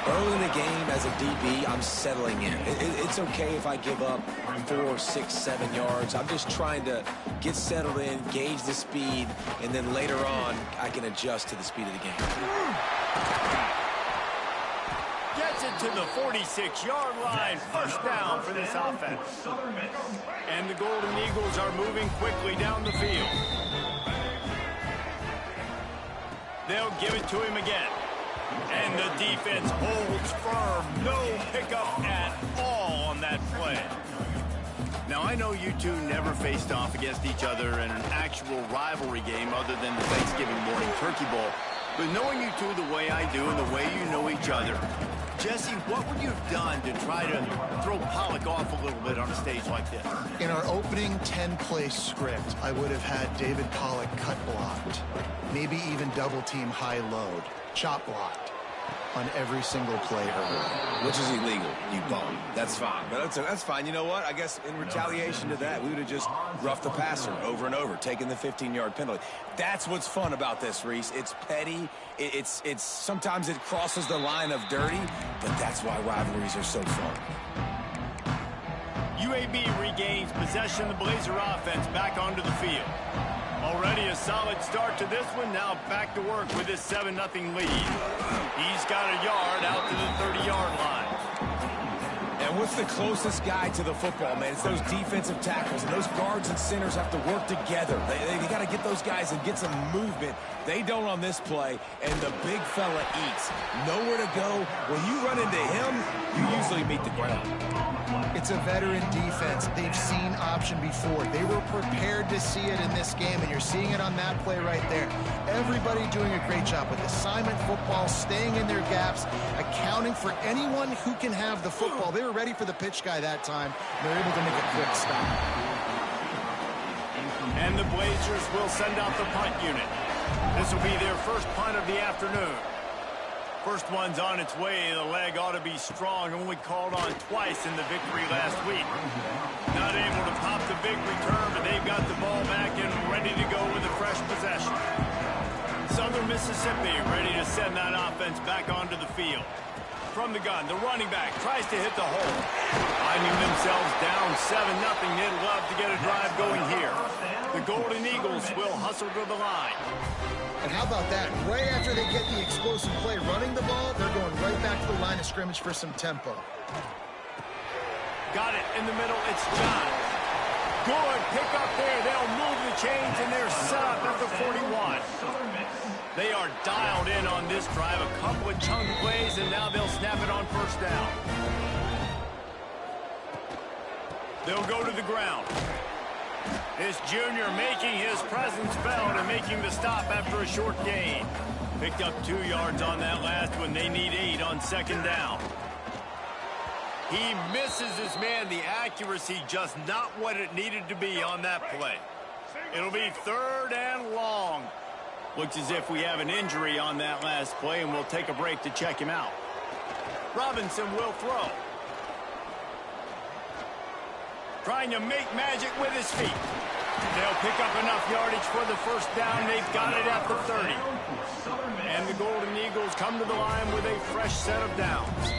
Early in the game, as a DB, I'm settling in. It's okay if I give up 4, 6, 7 yards. I'm just trying to get settled in, gauge the speed, and then later on, I can adjust to the speed of the game. Gets it to the 46-yard line. First down for this offense. And the Golden Eagles are moving quickly down the field. They'll give it to him again. And the defense holds firm. No pickup at all on that play. Now, I know you two never faced off against each other in an actual rivalry game other than the Thanksgiving morning Turkey Bowl. But knowing you two the way I do and the way you know each other, Jesse, what would you have done to try to throw Pollock off a little bit on a stage like this? In our opening 10-play script, I would have had David Pollock cut blocked, maybe even double-team high load, chop blocked on every single play early. Which is illegal, you bum. That's fine. But that's fine. You know what? I guess in retaliation to that, we would have just roughed the passer over and over, taking the 15-yard penalty. That's what's fun about this, Reese. It's petty. It's sometimes it crosses the line of dirty, but that's why rivalries are so fun. UAB regains possession of the Blazer offense back onto the field. Already a solid start to this one. Now back to work with this 7-0 lead. He's got a yard out to the 30-yard line. And what's the closest guy to the football, man? It's those defensive tackles, and those guards and centers have to work together. They got to get those guys and get some movement. They don't on this play, and the big fella eats. Nowhere to go. When you run into him, you usually meet the ground. It's a veteran defense. They've seen option before. They were prepared to see it in this game, and you're seeing it on that play right there. Everybody doing a great job with assignment football, staying in their gaps, accounting for anyone who can have the football. They were ready for the pitch guy that time. They're able to make a quick stop. And the Blazers will send out the punt unit. This will be their first punt of the afternoon. First one's on its way. The leg ought to be strong. Only called on twice in the victory last week. Not able to pop the big return, but they've got the ball back and ready to go with a fresh possession. Southern Mississippi ready to send that offense back onto the field. From the gun, the running back tries to hit the hole. Finding themselves down 7-0. They'd love to get a drive going here. The Golden Eagles will hustle to the line. And how about that? Right after they get the explosive play running the ball, they're going right back to the line of scrimmage for some tempo. Got it in the middle. It's John. Good pick up there. They'll move the chains, and they're set up at the 41. They are dialed in on this drive. A couple of chunk plays, and now they'll snap it on first down. They'll go to the ground. This junior making his presence felt and making the stop after a short gain. Picked up 2 yards on that last one. They need 8 on second down. He misses his man. The accuracy just not what it needed to be on that play. It'll be 3rd and long. Looks as if we have an injury on that last play, and we'll take a break to check him out. Robinson will throw. Trying to make magic with his feet. They'll pick up enough yardage for the first down. They've got it at the 30. And the Golden Eagles come to the line with a fresh set of downs.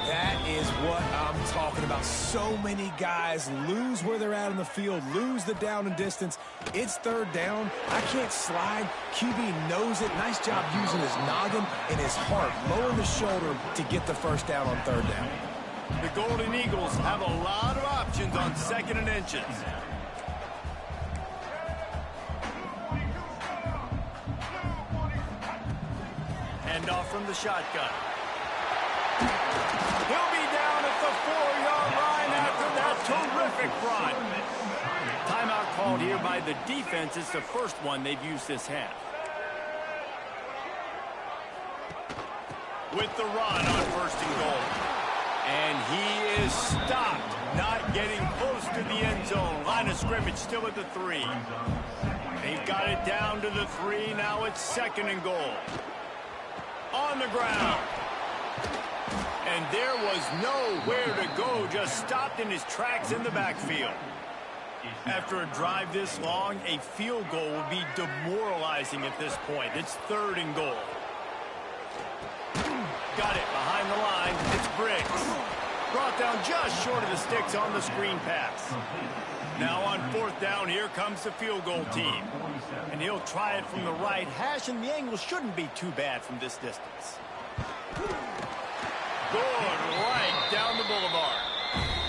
That is what I'm talking about. So many guys lose where they're at in the field, lose the down and distance. It's 3rd down. I can't slide. QB knows it. Nice job using his noggin and his heart, lowering the shoulder to get the first down on 3rd down. The Golden Eagles have a lot of options on 2nd and inches. Handoff from the shotgun. He'll be down at the 4-yard line after that terrific run. Timeout called here by the defense. It's the first one they've used this half. With the run on 1st and goal. And he is stopped, not getting close to the end zone. Line of scrimmage still at the 3. They've got it down to the 3. Now it's 2nd and goal. On the ground. And there was nowhere to go. Just stopped in his tracks in the backfield. After a drive this long, a field goal will be demoralizing at this point. It's 3rd and goal. Got it behind the line. It's Briggs. Brought down just short of the sticks on the screen pass. Now on 4th down, here comes the field goal team. And he'll try it from the right hash, and the angle shouldn't be too bad from this distance. Good right down the boulevard.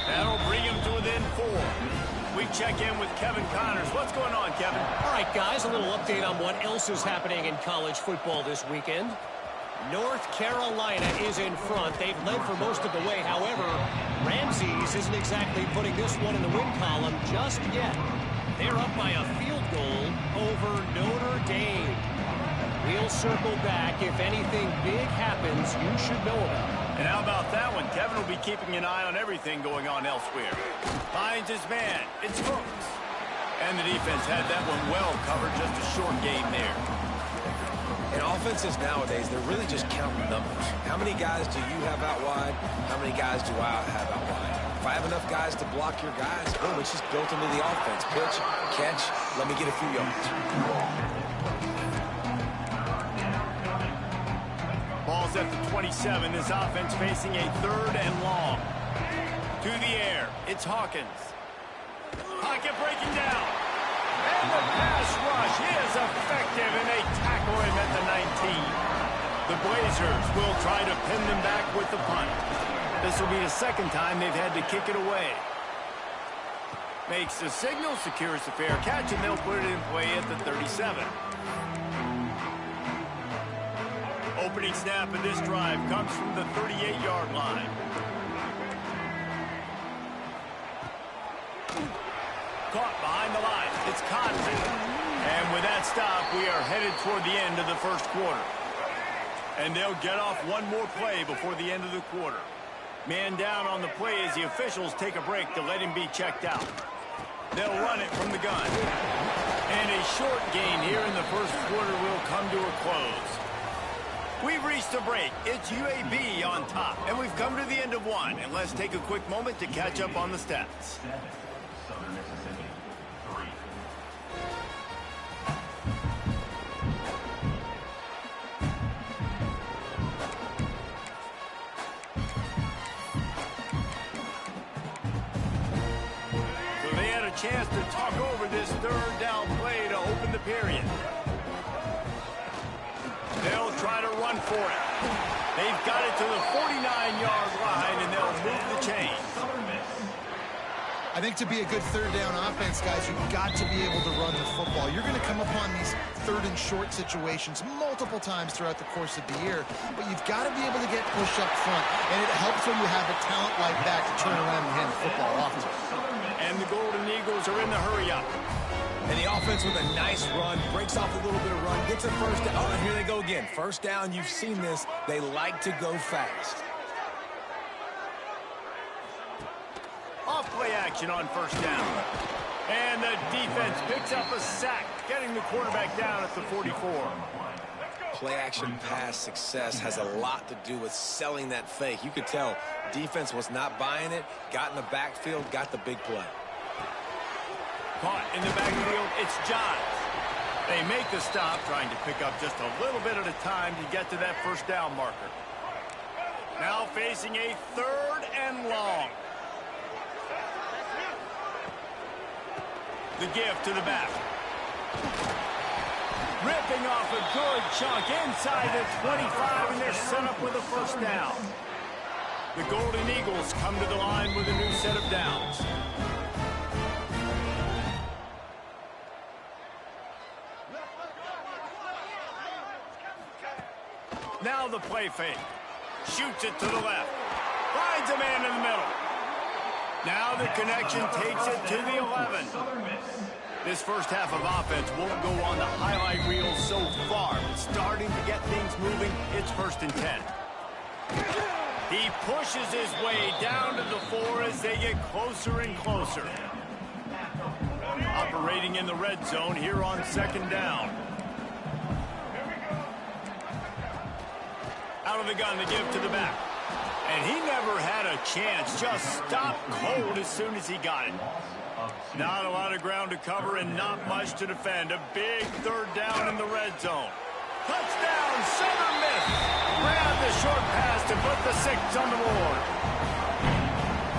That'll bring him to within 4. We check in with Kevin Connors. What's going on, Kevin? All right, guys, a little update on what else is happening in college football this weekend. North Carolina is in front. They've led for most of the way. However, Ramses isn't exactly putting this one in the win column just yet. They're up by a field goal over Notre Dame. We'll circle back. If anything big happens, you should know about it. And how about that one? Kevin will be keeping an eye on everything going on elsewhere. Finds his man. It's Hooks. And the defense had that one well covered. Just a short game there. In offenses nowadays, they're really just counting numbers. How many guys do you have out wide? How many guys do I have out wide? If I have enough guys to block your guys, boom, it's just built into the offense. Pitch, catch, let me get a few yards. Ball's at the 27. This offense facing a 3rd and long. To the air. It's Hawkins. Pocket breaking down. And the pass rush is effective, and they tackle him at the 19. The Blazers will try to pin them back with the punt. This will be the 2nd time they've had to kick it away. Makes the signal, secures the fair catch, and they'll put it in play at the 37. Opening snap of this drive comes from the 38-yard line. Caught behind the line. It's Cotton. And with that stop, we are headed toward the end of the 1st quarter. And they'll get off one more play before the end of the quarter. Man down on the play as the officials take a break to let him be checked out. They'll run it from the gun. And a short gain here in the 1st quarter will come to a close. We've reached a break. It's UAB on top. And we've come to the end of one. And let's take a quick moment to catch up on the stats. Chance to talk over this 3rd down play to open the period. They'll try to run for it. They've got it to the 49-yard line, and they'll move the chains. I think to be a good 3rd down offense, guys, you've got to be able to run the football. You're going to come upon these 3rd and short situations multiple times throughout the course of the year, but you've got to be able to get push up front, and it helps when you have a talent like that to turn around and hand the football off to. And the Golden Eagles are in the hurry-up. And the offense with a nice run, breaks off a little bit of run, gets a 1st down. Oh, and here they go again. 1st down, you've seen this. They like to go fast. Off play action on 1st down. And the defense picks up a sack, getting the quarterback down at the 44. Play action pass success has a lot to do with selling that fake. You could tell defense was not buying it, got in the backfield, got the big play. Caught in the backfield, it's Johns. They make the stop, trying to pick up just a little bit at a time to get to that 1st down marker. Now facing a 3rd and long. The give to the back. Ripping off a good chunk inside the 25, and they're set up with a 1st down. The Golden Eagles come to the line with a new set of downs. Now the play fake. Shoots it to the left. Finds a man in the middle. Now the connection takes it to the 11. This first half of offense won't go on the highlight reel so far. But starting to get things moving, it's 1st and 10. He pushes his way down to the 4 as they get closer and closer. Operating in the red zone here on 2nd down. Out of the gun to give to the back. And he never had a chance. Just stopped cold as soon as he got it. Not a lot of ground to cover and not much to defend. A big 3rd down in the red zone. Touchdown, Southern Miss. Grab the short pass to put the 6 on the board.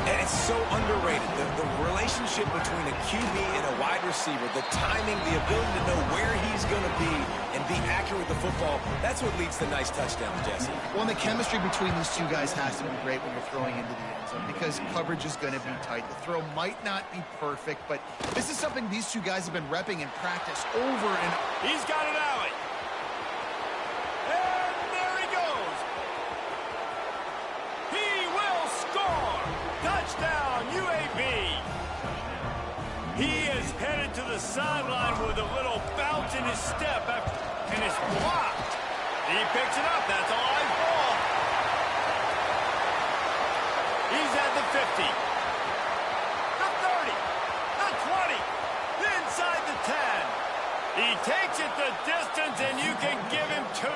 And it's so underrated. The relationship between a QB and a wide receiver, the timing, the ability to know where he's going to be and be accurate with the football, that's what leads to nice touchdowns, Jesse. Well, and the chemistry between these two guys has to be great when you're throwing into the end zone because coverage is going to be tight. The throw might not be perfect, but this is something these two guys have been repping in practice over and over. He's got an alley. And there he goes. He will score. Touchdown, UAB. He is headed to the sideline with a little bounce in his step, and it's blocked. He picks it up. That's a live ball. He's at the 50, the 30, the 20, inside the 10. He takes it the distance, and you can give him 2.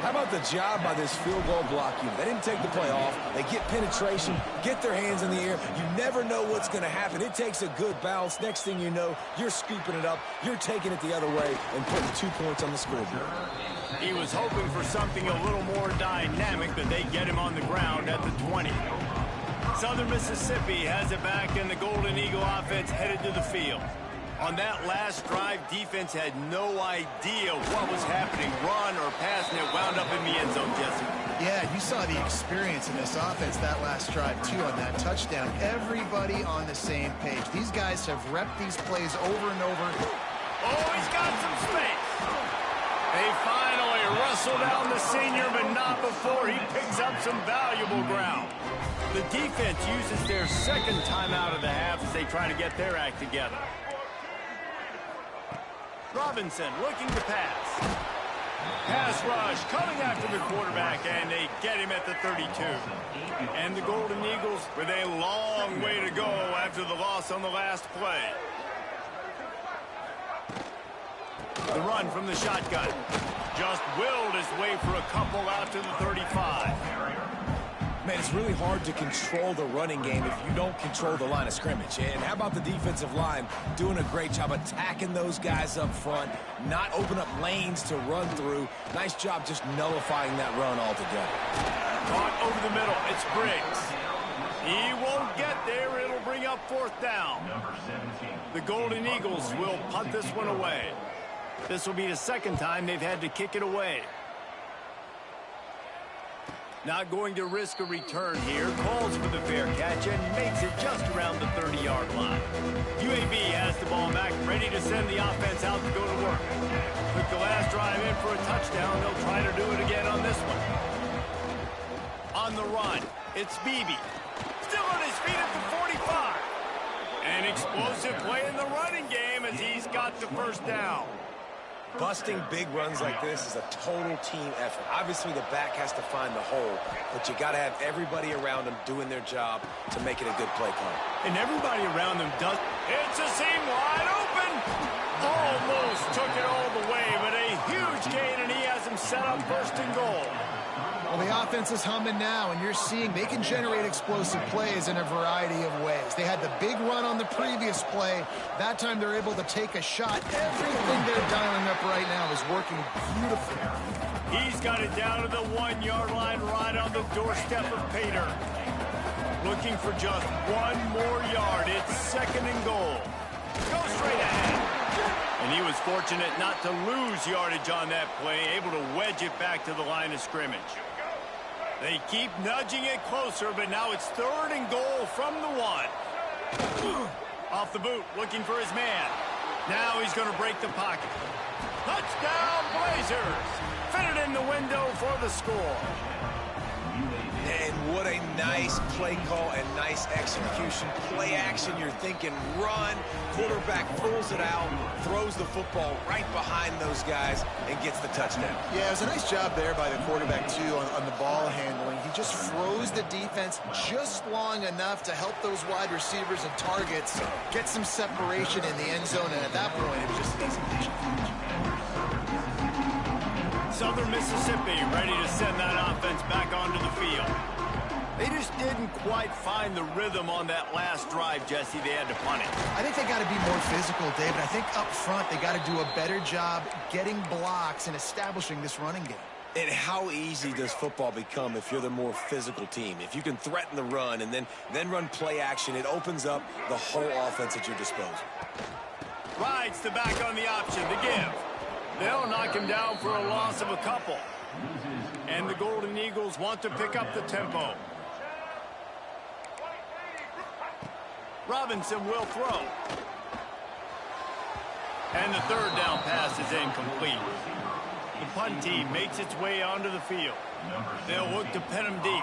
How about the job by this field goal block unit? They didn't take the play off. They get penetration, get their hands in the air. You never know what's going to happen. It takes a good bounce. Next thing you know, you're scooping it up. You're taking it the other way and putting 2 points on the scoreboard. He was hoping for something a little more dynamic, but they get him on the ground at the 20. Southern Mississippi has it back, and the Golden Eagle offense headed to the field. On that last drive, defense had no idea what was happening, run or pass, and it wound up in the end zone, Jesse. Yeah, you saw the experience in this offense that last drive, too, on that touchdown. Everybody on the same page. These guys have repped these plays over and over. Oh, he's got some space. They finally wrestle down the senior, but not before he picks up some valuable ground. The defense uses their 2nd timeout of the half as they try to get their act together. Robinson looking to pass. Pass rush coming after the quarterback, and they get him at the 32. And the Golden Eagles with a long way to go after the loss on the last play. The run from the shotgun. Just willed his way for a couple out to the 35. Man, it's really hard to control the running game if you don't control the line of scrimmage. And how about the defensive line doing a great job attacking those guys up front, not open up lanes to run through. Nice job just nullifying that run altogether. Caught over the middle. It's Briggs. He won't get there. It'll bring up 4th down. The Golden Eagles will punt this one away. This will be the 2nd time they've had to kick it away. Not going to risk a return here. Calls for the fair catch and makes it just around the 30-yard line. UAB has the ball back, ready to send the offense out to go to work. Took the last drive in for a touchdown. They'll try to do it again on this one. On the run, it's Beebe. Still on his feet at the 45. An explosive play in the running game as he's got the 1st down. Busting big runs like this is a total team effort. Obviously, the back has to find the hole, but you got to have everybody around them doing their job to make it a good play call. And everybody around them does. It's a seam wide open. Almost took it all the way, but a huge gain, and he has him set up 1st and goal. Well, the offense is humming now, and you're seeing they can generate explosive plays in a variety of ways. They had the big run on the previous play. That time they're able to take a shot. Everything they're dialing up right now is working beautifully. He's got it down to the 1-yard line right on the doorstep of Pater. Looking for just 1 more yard. It's 2nd and goal. Go straight ahead. And he was fortunate not to lose yardage on that play, able to wedge it back to the line of scrimmage. They keep nudging it closer, but now it's 3rd and goal from the 1. Off the boot, looking for his man. Now he's going to break the pocket. Touchdown, Blazers! Fitted in the window for the score. And what a nice play call and nice execution. Play action, you're thinking run. Quarterback pulls it out, throws the football right behind those guys, and gets the touchdown. Yeah, it was a nice job there by the quarterback, too, on the ball handling. He just froze the defense just long enough to help those wide receivers and targets get some separation in the end zone, and at that point, it was just an easy catch. Southern Mississippi ready to send that offense back onto the field. They just didn't quite find the rhythm on that last drive, Jesse. They had to punt it. I think they got to be more physical, David. I think up front they got to do a better job getting blocks and establishing this running game. And how easy does football become if you're the more physical team? If you can threaten the run and then run play action, it opens up the whole offense at your disposal. Rides the back on the option, the give. They'll knock him down for a loss of a couple. And the Golden Eagles want to pick up the tempo. Robinson will throw. And the third down pass is incomplete. The punt team makes its way onto the field. They'll look to pin him deep.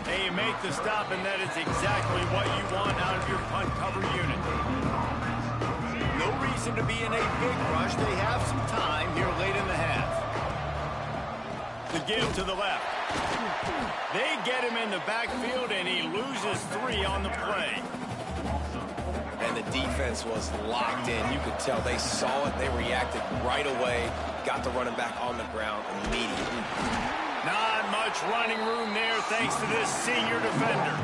They make the stop, and that is exactly what you want out of your punt cover unit. No reason to be in a big rush. They have some time here late in the half. The give to the left. They get him in the backfield, and he loses 3 on the play. And the defense was locked in. You could tell they saw it. They reacted right away. Got the running back on the ground immediately. Not much running room there thanks to this senior defender.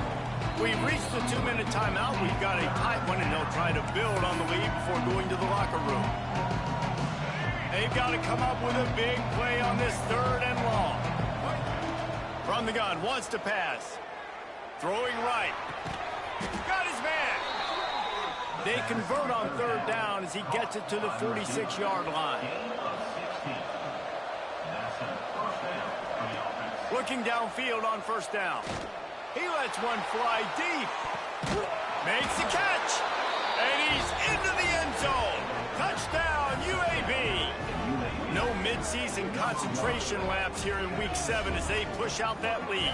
We've reached the 2-minute timeout. We've got a tight one, and they'll try to build on the lead before going to the locker room. They've got to come up with a big play on this 3rd and long. From the gun, wants to pass. Throwing right. Got his man. They convert on 3rd down as he gets it to the 46-yard line. Looking downfield on 1st down. He lets one fly deep. Makes the catch. And he's into the end zone. Touchdown, UAB. No midseason concentration laps here in Week 7 as they push out that lead.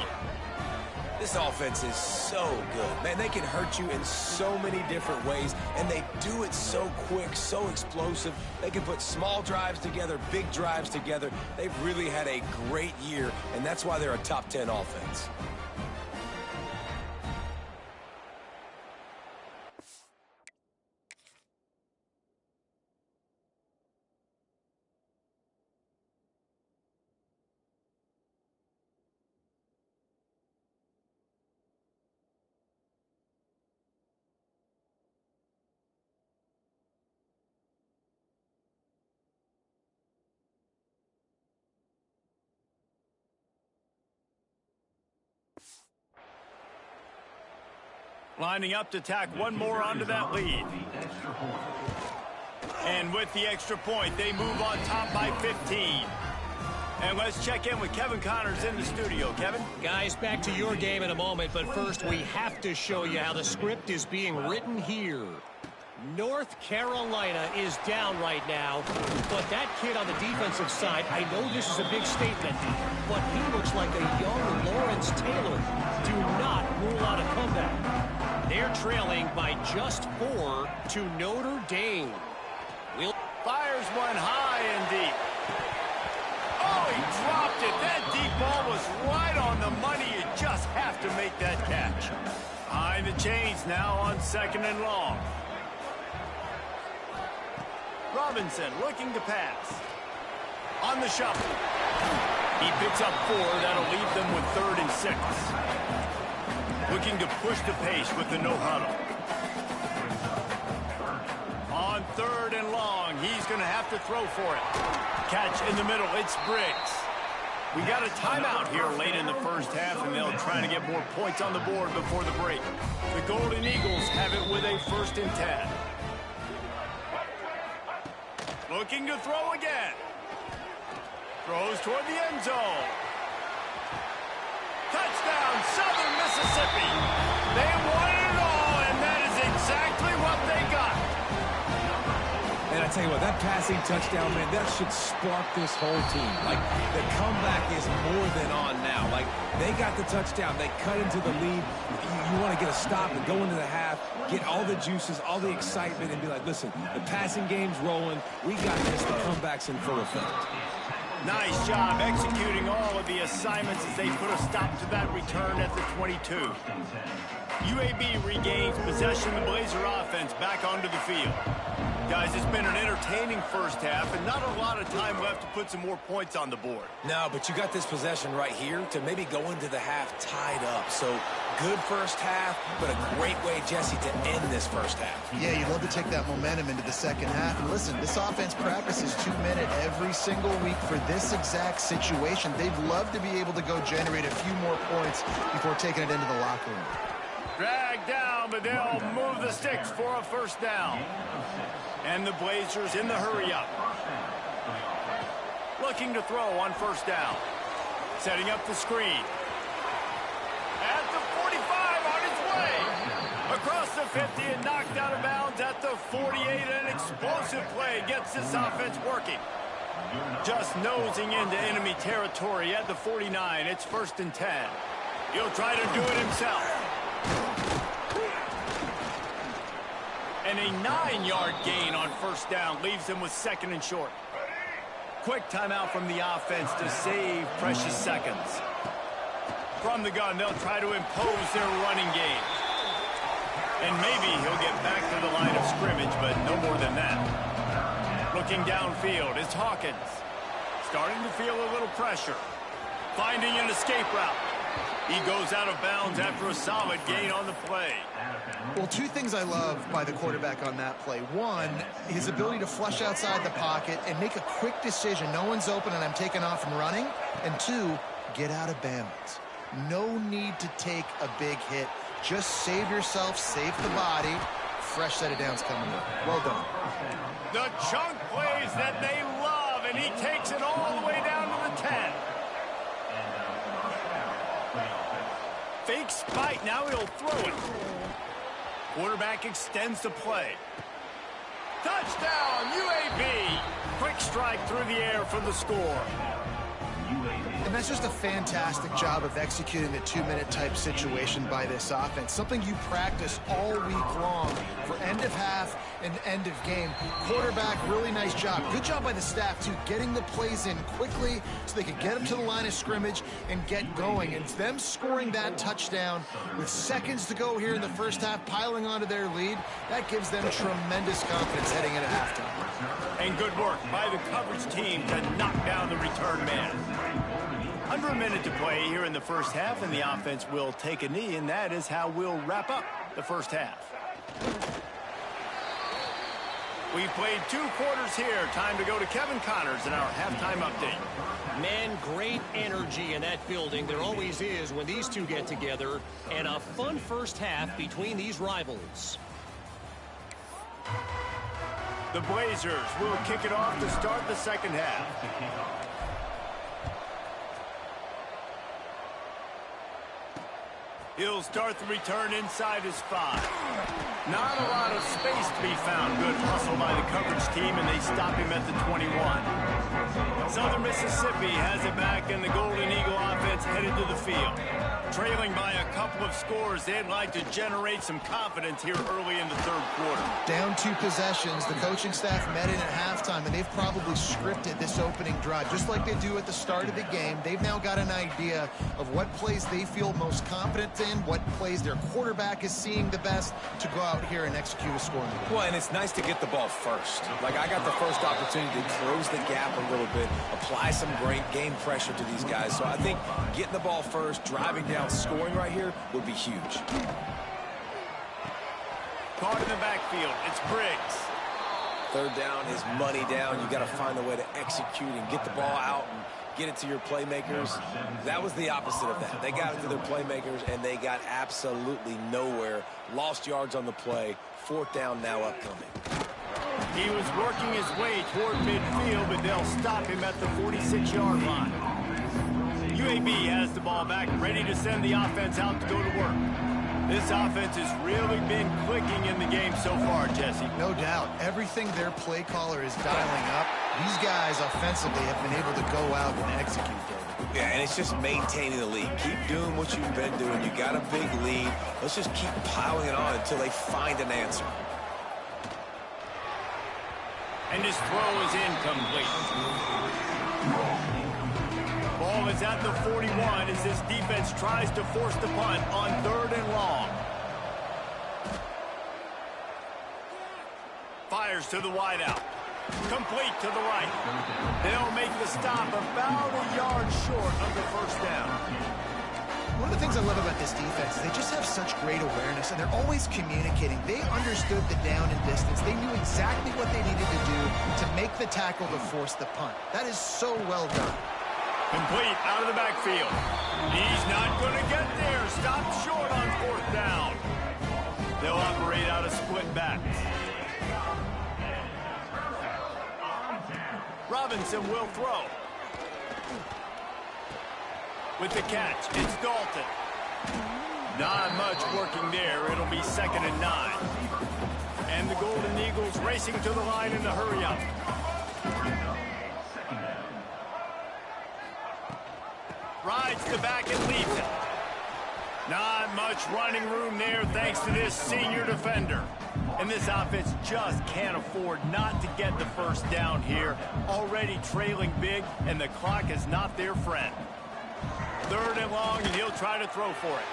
This offense is so good. Man, they can hurt you in so many different ways, and they do it so quick, so explosive. They can put small drives together, big drives together. They've really had a great year, and that's why they're a top 10 offense. Lining up to tack one more onto that lead. And with the extra point, they move on top by 15. And let's check in with Kevin Connors in the studio. Kevin? Guys, back to your game in a moment, but first we have to show you how the script is being written here. North Carolina is down right now, but that kid on the defensive side, I know this is a big statement, but he looks like a young Lawrence Taylor. Do not rule out a comeback. They're trailing by just 4 to Notre Dame. Fires one high and deep. Oh, he dropped it. That deep ball was right on the money. You just have to make that catch. Behind the chains now on 2nd and long. Robinson looking to pass. On the shuffle. He picks up 4. That'll leave them with 3rd and 6. Looking to push the pace with the no huddle. On 3rd and long, he's going to have to throw for it. Catch in the middle, it's Briggs. We got a timeout here late in the first half, and they'll try to get more points on the board before the break. The Golden Eagles have it with a 1st and 10. Looking to throw again. Throws toward the end zone. Touchdown, Southern Mississippi. They won it all, and that is exactly what they I tell you what, that passing touchdown, man, that should spark this whole team. Like, the comeback is more than on now. Like, they got the touchdown. They cut into the lead. You want to get a stop and go into the half, get all the juices, all the excitement, and be like, listen, the passing game's rolling. We got this. The comeback's in full effect. Nice job executing all of the assignments as they put a stop to that return at the 22. UAB regains possession of the Blazer offense back onto the field. Guys, it's been an entertaining first half and not a lot of time left to put some more points on the board. No, but you got this possession right here to maybe go into the half tied up. So good first half, but a great way, Jesse, to end this first half. Yeah, you'd love to take that momentum into the second half. And listen, this offense practices 2-minute every single week for this exact situation. They'd love to be able to go generate a few more points before taking it into the locker room. Drag down, but they'll move the sticks for a first down. And the Blazers in the hurry-up. Looking to throw on first down. Setting up the screen. At the 45 on his way. Across the 50 and knocked out of bounds at the 48. An explosive play gets this offense working. Just nosing into enemy territory at the 49. It's 1st and 10. He'll try to do it himself. And a 9-yard gain on first down leaves them with 2nd and short. Quick timeout from the offense to save precious seconds. From the gun, they'll try to impose their running game. And maybe he'll get back to the line of scrimmage, but no more than that. Looking downfield, it's Hawkins. Starting to feel a little pressure. Finding an escape route. He goes out of bounds after a solid gain on the play. Well, two things I love by the quarterback on that play. One, his ability to flush outside the pocket and make a quick decision. No one's open and I'm taking off and running. And two, get out of bounds. No need to take a big hit. Just save yourself, save the body. Fresh set of downs coming up. Well done. The chunk plays that they love, and he takes it all the way down to the 10. Fake spike, now he'll throw it. Quarterback extends the play. Touchdown, UAB. Quick strike through the air for the score. And that's just a fantastic job of executing the 2-minute type situation by this offense. Something you practice all week long for end of half and end of game. Quarterback, really nice job. Good job by the staff, too, getting the plays in quickly so they could get them to the line of scrimmage and get going. And them scoring that touchdown with seconds to go here in the first half, piling onto their lead, that gives them tremendous confidence heading into halftime. And good work by the coverage team to knock down the return man. Under a minute to play here in the first half, and the offense will take a knee, and that is how we'll wrap up the first half. We've played 2 quarters here. Time to go to Kevin Connors in our halftime update. Man, great energy in that building. There always is when these two get together, and a fun first half between these rivals. The Blazers will kick it off to start the second half. He'll start the return inside his 5. Not a lot of space to be found. Good hustle by the coverage team, and they stop him at the 21. Southern Mississippi has it back, and the Golden Eagle offense headed to the field. Trailing by a couple of scores, they'd like to generate some confidence here early in the third quarter. Down 2 possessions, the coaching staff met in at halftime, and they've probably scripted this opening drive. Just like they do at the start of the game, they've now got an idea of what plays they feel most confident in, what plays their quarterback is seeing the best to go out here and execute a scoring. Well, and it's nice to get the ball first. Like, I got the first opportunity to close the gap a little bit, apply some great game pressure to these guys. So I think getting the ball first, driving down, scoring right here would be huge. Caught in the backfield, it's Briggs. Third down is money down. You got to find a way to execute and get the ball out and get it to your playmakers. That was the opposite of that. They got it to their playmakers, and they got absolutely nowhere. Lost yards on the play. 4th down now upcoming. He was working his way toward midfield, but they'll stop him at the 46-yard line. UAB has the ball back, ready to send the offense out to go to work. This offense has really been clicking in the game so far, Jesse. No doubt. Everything their play caller is dialing up, these guys offensively have been able to go out and execute, David. Yeah, and it's just maintaining the lead. Keep doing what you've been doing. You got a big lead. Let's just keep piling it on until they find an answer. And his throw is incomplete. Ball is at the 41 as this defense tries to force the punt on 3rd and long. Fires to the wideout. Complete to the right. They'll make the stop about a yard short of the first down. One of the things I love about this defense is they just have such great awareness, and they're always communicating. They understood the down and distance. They knew exactly what they needed to do to make the tackle to force the punt. That is so well done. Complete out of the backfield. He's not going to get there. Stopped short on 4th down. They'll operate out of split backs. Robinson will throw. With the catch, it's Dalton. Not much working there. It'll be 2nd and 9. And the Golden Eagles racing to the line in a hurry up. Rides the back and leaves it. Not much running room there thanks to this senior defender. And this offense just can't afford not to get the first down here. Already trailing big, and the clock is not their friend. 3rd and long, and he'll try to throw for it.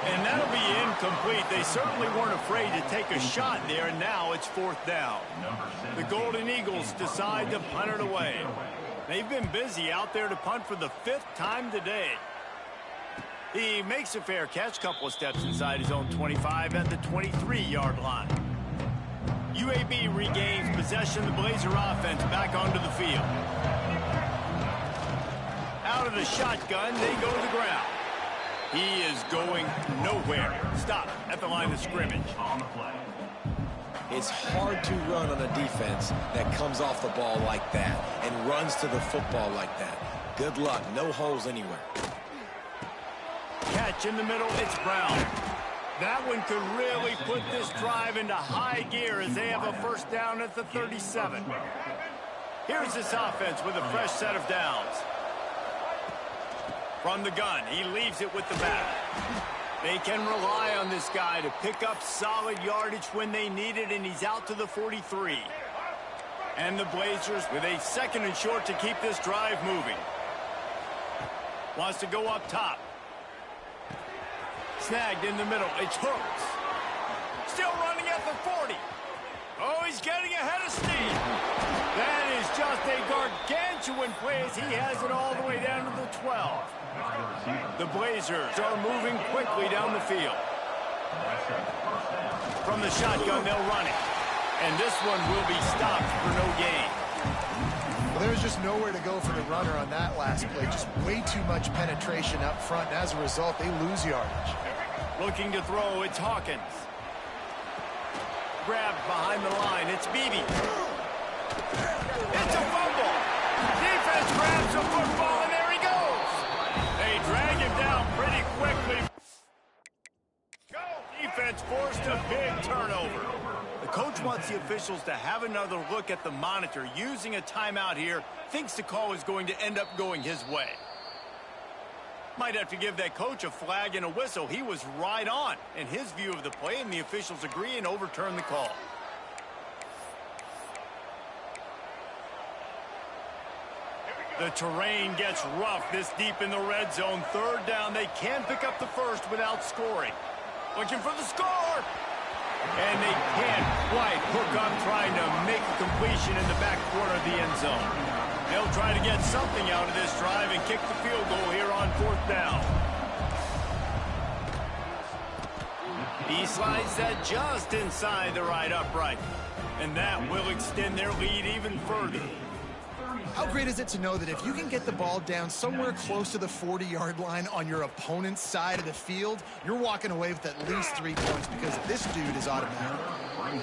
And that'll be incomplete. They certainly weren't afraid to take a shot there, and now it's 4th down. The Golden Eagles decide to punt it away. They've been busy out there to punt for the 5th time today. He makes a fair catch, couple of steps inside his own 25 at the 23-yard line. UAB regains possession of the Blazer offense back onto the field. Out of the shotgun, they go to the ground. He is going nowhere. Stop at the line of scrimmage. It's hard to run on a defense that comes off the ball like that and runs to the football like that. Good luck. No holes anywhere. Catch in the middle, it's Brown. That one could really put this drive into high gear as they have a first down at the 37. Here's this offense with a fresh set of downs. From the gun, he leaves it with the back. They can rely on this guy to pick up solid yardage when they need it, and he's out to the 43. And the Blazers with a 2nd and short to keep this drive moving. Wants to go up top. Snagged in the middle. It's Hooks. Still running at the 40. Oh, he's getting ahead of steam. That is just a gargantuan play as he has it all the way down to the 12. The Blazers are moving quickly down the field. From the shotgun, they'll run it. And this one will be stopped for no gain. Well, there was just nowhere to go for the runner on that last play. Just way too much penetration up front, and as a result, they lose yardage. Looking to throw, it's Hawkins. Grabbed behind the line, it's Beebe. It's a fumble. Defense grabs the football, and there he goes. They drag him down pretty quickly. Defense forced a big turnover. The coach wants the officials to have another look at the monitor. Using a timeout here, thinks the call is going to end up going his way. Might have to give that coach a flag and a whistle. He was right on in his view of the play, and the officials agree and overturn the call. The terrain gets rough this deep in the red zone. 3rd down, they can pick up the first without scoring. Looking for the score! And they can't quite hook up trying to make a completion in the back corner of the end zone. They'll try to get something out of this drive and kick the field goal here on 4th down. He slides that just inside the right upright. And that will extend their lead even further. How great is it to know that if you can get the ball down somewhere close to the 40-yard line on your opponent's side of the field, you're walking away with at least 3 points because this dude is automatic.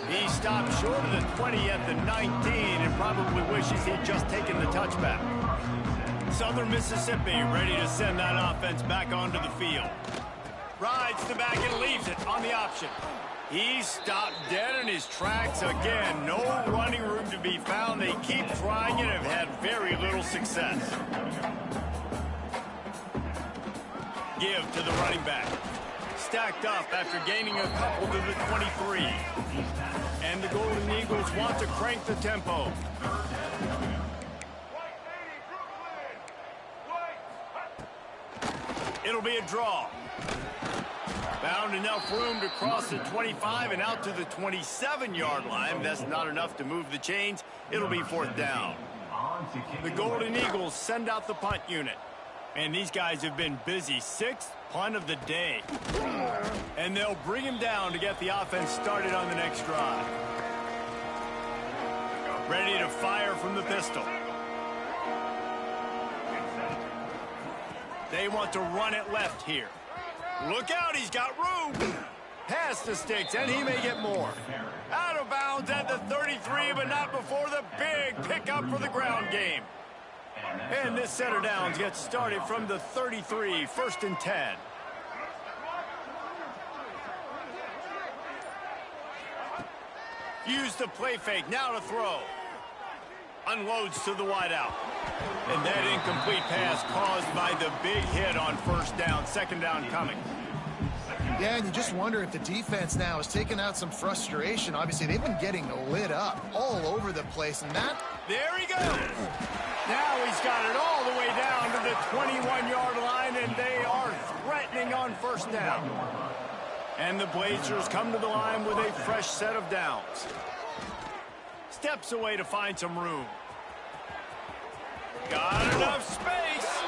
He stopped short of the 20 at the 19 and probably wishes he'd just taken the touchback. Southern Mississippi ready to send that offense back onto the field. Rides the back and leaves it on the option. He's stopped dead in his tracks again. No running room to be found. They keep trying and have had very little success. Give to the running back. Stacked up after gaining a couple to the 23. And the Golden Eagles want to crank the tempo. It'll be a draw. Found enough room to cross the 25 and out to the 27-yard line. That's not enough to move the chains. It'll be 4th down. The Golden Eagles send out the punt unit. And these guys have been busy. 6th punt of the day. And they'll bring him down to get the offense started on the next drive. Ready to fire from the pistol. They want to run it left here. Look out, he's got room. Past the sticks, and he may get more. Out of bounds at the 33, but not before the big pickup for the ground game. And this set of downs gets started from the 33, 1st and 10. Use the play fake, now to throw. Unloads to the wideout. And that incomplete pass caused by the big hit on 1st down, 2nd down coming. Yeah, and you just wonder if the defense now has taken out some frustration. Obviously, they've been getting lit up all over the place, and that... There he goes! Now he's got it all the way down to the 21-yard line, and they are threatening on 1st down. And the Blazers come to the line with a fresh set of downs. Steps away to find some room. Got enough space.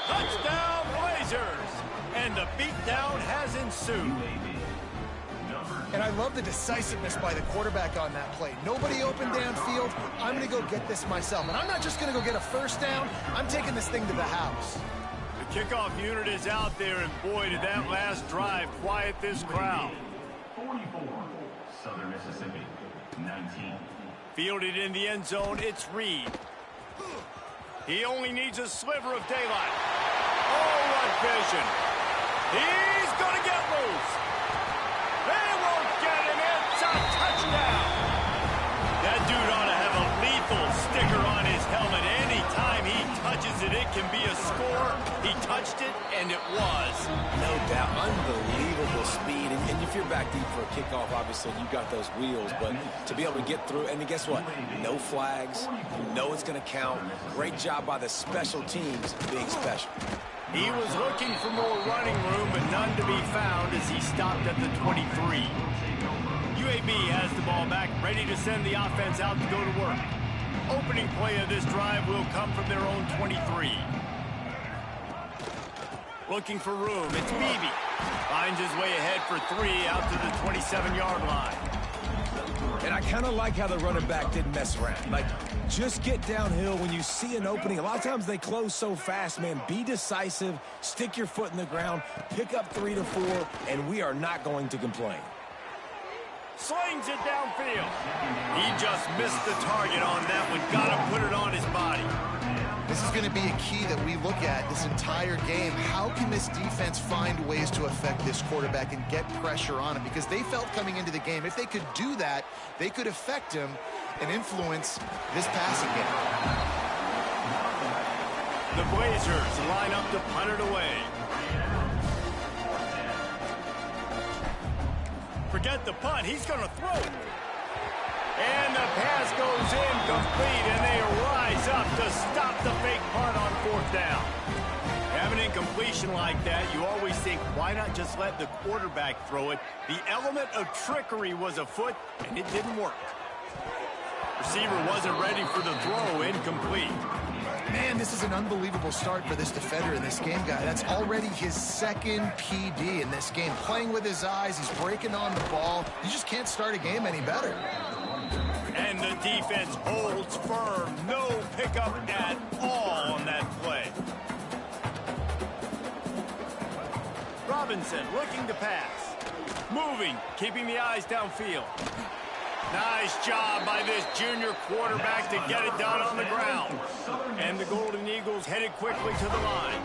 Touchdown, Blazers. And the beatdown has ensued. And I love the decisiveness by the quarterback on that play. Nobody open downfield. I'm going to go get this myself. And I'm not just going to go get a 1st down. I'm taking this thing to the house. The kickoff unit is out there, and boy, did that last drive quiet this crowd. 44, Southern Mississippi, 19. Fielded in the end zone, it's Reed. He only needs a sliver of daylight. Oh, what vision. He's going to get loose. They won't get him. It's a touchdown. That dude ought to have a lethal sticker on his helmet. Anytime he touches it, it can be a score. He touched it, and it was. No doubt. Unbelievable speed. And if you're back deep for a kickoff, obviously, you got those wheels. But to be able to get through, and guess what? No flags. You know it's going to count. Great job by the special teams being special. He was looking for more running room, but none to be found as he stopped at the 23. UAB has the ball back, ready to send the offense out to go to work. Opening play of this drive will come from their own 23. Looking for room, it's Beebe. Finds his way ahead for 3 out to the 27-yard line. And I kind of like how the running back didn't mess around. Like, just get downhill when you see an opening. A lot of times they close so fast, man. Be decisive, stick your foot in the ground, pick up 3 to 4, and we are not going to complain. Slings it downfield. He just missed the target on that one. Got to put it on his body. This is going to be a key that we look at this entire game. How can this defense find ways to affect this quarterback and get pressure on him? Because they felt coming into the game, if they could do that, they could affect him and influence this passing game. The Blazers line up to punt it away. Forget the punt, he's going to throw it. And the pass goes incomplete, and they rise up to stop the fake punt on 4th down. Have an incompletion like that, you always think, why not just let the quarterback throw it? The element of trickery was afoot, and it didn't work. Receiver wasn't ready for the throw, incomplete. Man, this is an unbelievable start for this defender in this game, guy. That's already his 2nd PD in this game. Playing with his eyes, he's breaking on the ball. You just can't start a game any better. And the defense holds firm. No pickup at all on that play. Robinson looking to pass. Moving, keeping the eyes downfield. Nice job by this junior quarterback to get it done on the ground. And the Golden Eagles headed quickly to the line.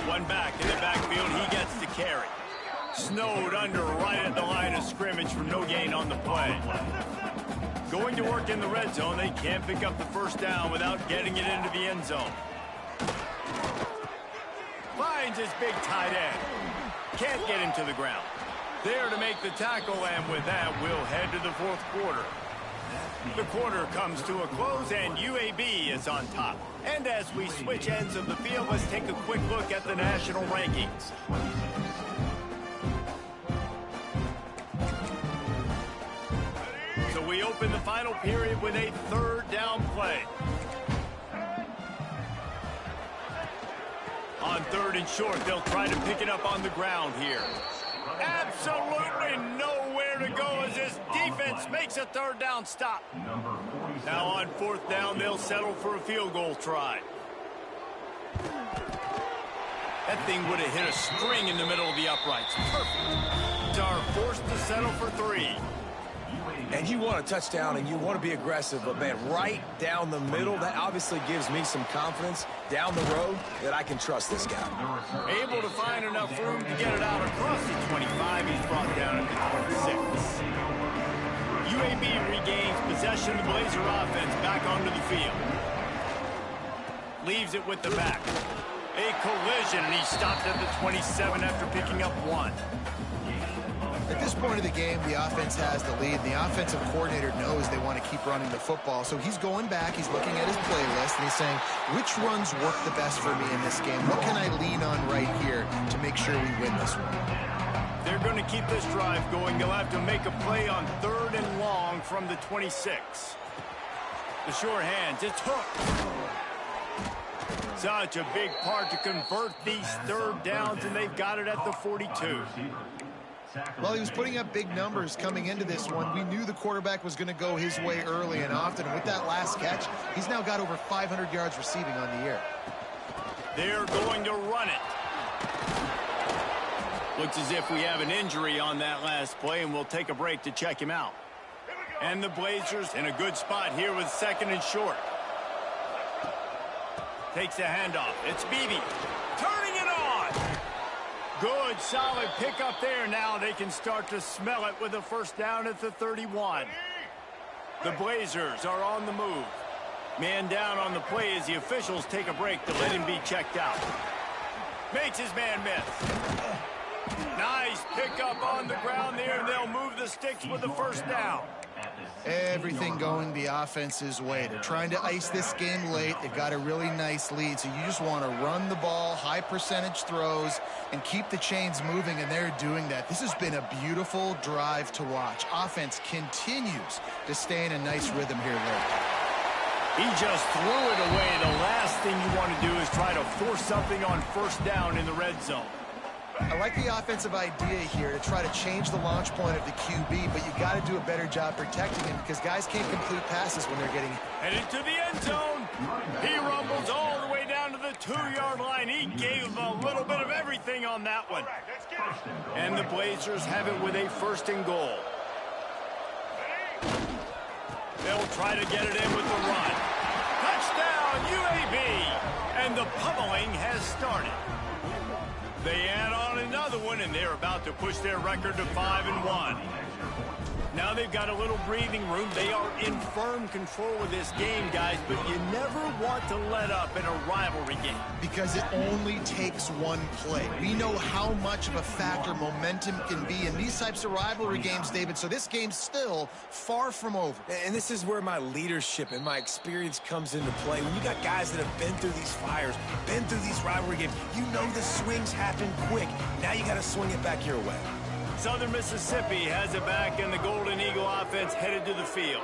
1 one back in the backfield. He gets to carry. Snowed under right at the line of scrimmage for no gain on the play. Going to work in the red zone. They can't pick up the first down without getting it into the end zone. Finds his big tight end. Can't get him to the ground. There to make the tackle, and with that, we'll head to the fourth quarter. The quarter comes to a close, and UAB is on top. And as we switch ends of the field, let's take a quick look at the national rankings. So we open the final period with a third down play. On third and short, they'll try to pick it up on the ground here. Absolutely nowhere to go as this defense makes a third down stop. Now on fourth down, they'll settle for a field goal try. That thing would have hit a string in the middle of the uprights. Perfect. Are forced to settle for 3. And you want a touchdown and you want to be aggressive, but man, right down the middle, that obviously gives me some confidence down the road that I can trust this guy. Able to find enough room to get it out across the 25. He's brought down at the 26. UAB regains possession of the Blazer offense back onto the field. Leaves it with the back. A collision, and he stopped at the 27 after picking up 1. At this point of the game, the offense has the lead. The offensive coordinator knows they want to keep running the football. So he's going back, he's looking at his playlist, and he's saying, which runs work the best for me in this game? What can I lean on right here to make sure we win this one? They're going to keep this drive going. They'll have to make a play on third and long from the 26. The short hands, it's hooked. Such a big part to convert these third downs, and they've got it at the 42. Well, he was putting up big numbers coming into this one. We knew the quarterback was going to go his way early and often. And with that last catch, he's now got over 500 yards receiving on the year. They're going to run it. Looks as if we have an injury on that last play, and we'll take a break to check him out. And the Blazers in a good spot here with second and short. Takes a handoff. It's Beebe. Turning it on. Good, solid pickup there. Now they can start to smell it with a first down at the 31. The Blazers are on the move. Man down on the play as the officials take a break to let him be checked out. Makes his man miss. Nice pickup on the ground there, and they'll move the sticks with the first down. Everything going the offense's way. They're trying to ice this game late. They've got a really nice lead, so you just want to run the ball, high percentage throws, and keep the chains moving, and they're doing that. This has been a beautiful drive to watch. Offense continues to stay in a nice rhythm here late. He just threw it away. The last thing you want to do is try to force something on first down in the red zone. I like the offensive idea here to try to change the launch point of the QB, but you got to do a better job protecting him because guys can't complete passes when they're getting headed to the end zone. He rumbles all the way down to the 2-yard line. He gave a little bit of everything on that one. And the Blazers have it with a first and goal. They'll try to get it in with the run. Touchdown, UAB! And the pummeling has started. They add on another one, and they're about to push their record to 5-1. Now they've got a little breathing room. They are in firm control of this game, guys, but you never want to let up in a rivalry game. Because it only takes one play. We know how much of a factor momentum can be in these types of rivalry games, David, so this game's still far from over. And this is where my leadership and my experience comes into play. When you got guys that have been through these fires, been through these rivalry games, you know the swings happen quick. Now you got to swing it back your way. Southern Mississippi has it back, and the Golden Eagle offense headed to the field.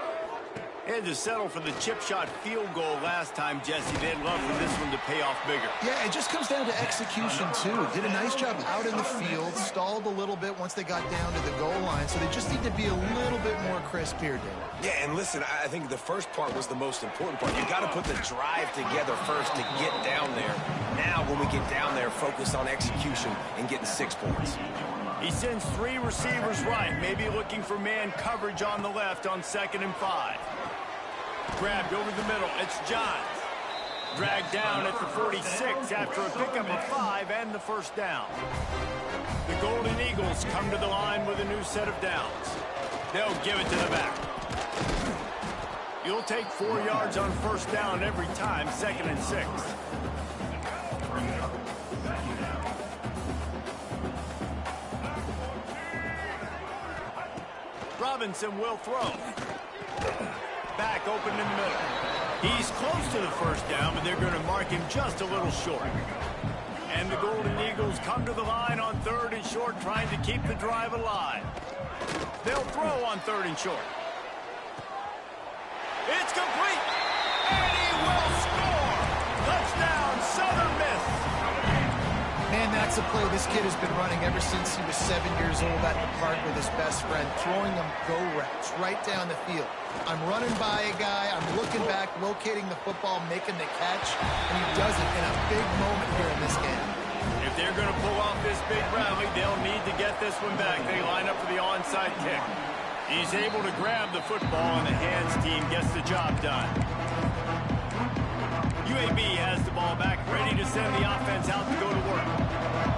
They had to settle for the chip shot field goal last time, Jesse. They'd love for this one to pay off bigger. Yeah, it just comes down to execution, too. Did a nice job out in the field, stalled a little bit once they got down to the goal line, so they just need to be a little bit more crisp here, David. Yeah, and listen, I think the first part was the most important part. You got to put the drive together first to get down there. Now, when we get down there, focus on execution and getting 6 points. He sends 3 receivers right, maybe looking for man coverage on the left on 2nd and 5. Grabbed over the middle. It's Johns. Dragged down at the 46 after a pickup of 5 and the first down. The Golden Eagles come to the line with a new set of downs. They'll give it to the back. You'll take 4 yards on first down every time, 2nd and 6. Robinson will throw. Back open in the middle. He's close to the first down, but they're going to mark him just a little short. And the Golden Eagles come to the line on 3rd and short, trying to keep the drive alive. They'll throw on 3rd and short. It's complete, and he will score! Touchdown, Southern Miss! Man, that's a play this kid has been running ever since he was 7 years old at the park with his best friend, throwing them go routes right down the field. I'm running by a guy, I'm looking back, locating the football, making the catch, and he does it in a big moment here in this game. If they're going to pull off this big rally, they'll need to get this one back. They line up for the onside kick. He's able to grab the football, and the hands team gets the job done. UAB has the ball back, ready to send the offense out to go to work.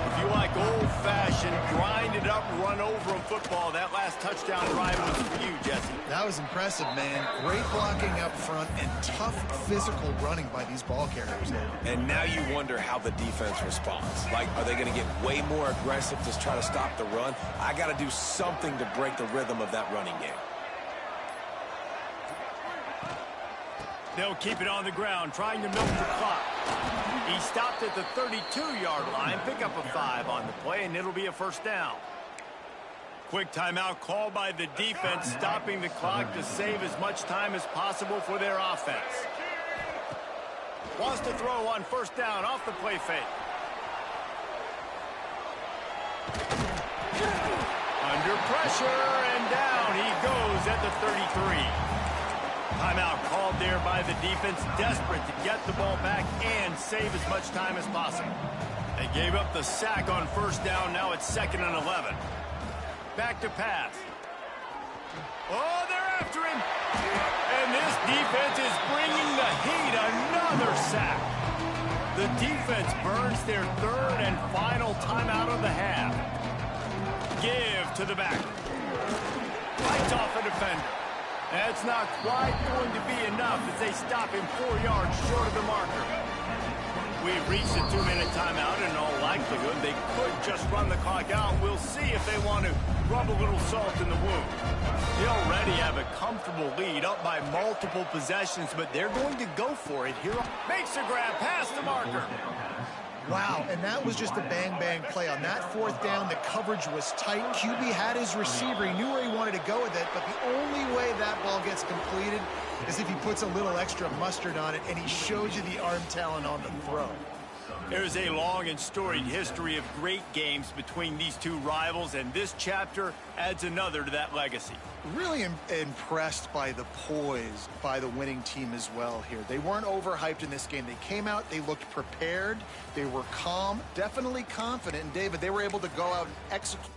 If you like old-fashioned, grind-it-up, run-over football, that last touchdown drive was for you, Jesse. That was impressive, man. Great blocking up front and tough physical running by these ball carriers. And now you wonder how the defense responds. Like, are they going to get way more aggressive to try to stop the run? I got to do something to break the rhythm of that running game. They'll keep it on the ground, trying to milk the clock. He stopped at the 32-yard line, pick up a 5 on the play, and it'll be a first down. Quick timeout called by the defense, stopping the clock to save as much time as possible for their offense. Wants to throw on first down off the play fake. Under pressure, and down he goes at the 33. Timeout called there by the defense, desperate to get the ball back and save as much time as possible. They gave up the sack on first down. Now it's 2nd and 11. Back to pass. Oh, they're after him. And this defense is bringing the heat. Another sack. The defense burns their 3rd and final timeout of the half. Give to the back. Fights off a defender. That's not quite going to be enough as they stop him 4 yards short of the marker. We've reached the 2-minute timeout, and in all likelihood, they could just run the clock out. We'll see if they want to rub a little salt in the wound. They already have a comfortable lead, up by multiple possessions, but they're going to go for it here. Makes a grab past the marker. Wow, and that was just a bang-bang play. On that 4th down, the coverage was tight. QB had his receiver. He knew where he wanted to go with it, but the only way that ball gets completed is if he puts a little extra mustard on it, and he shows you the arm talent on the throw. There's a long and storied history of great games between these two rivals, and this chapter adds another to that legacy. Really impressed by the poise by the winning team as well here. They weren't overhyped in this game. They came out, they looked prepared, they were calm, definitely confident, and David, they were able to go out and execute.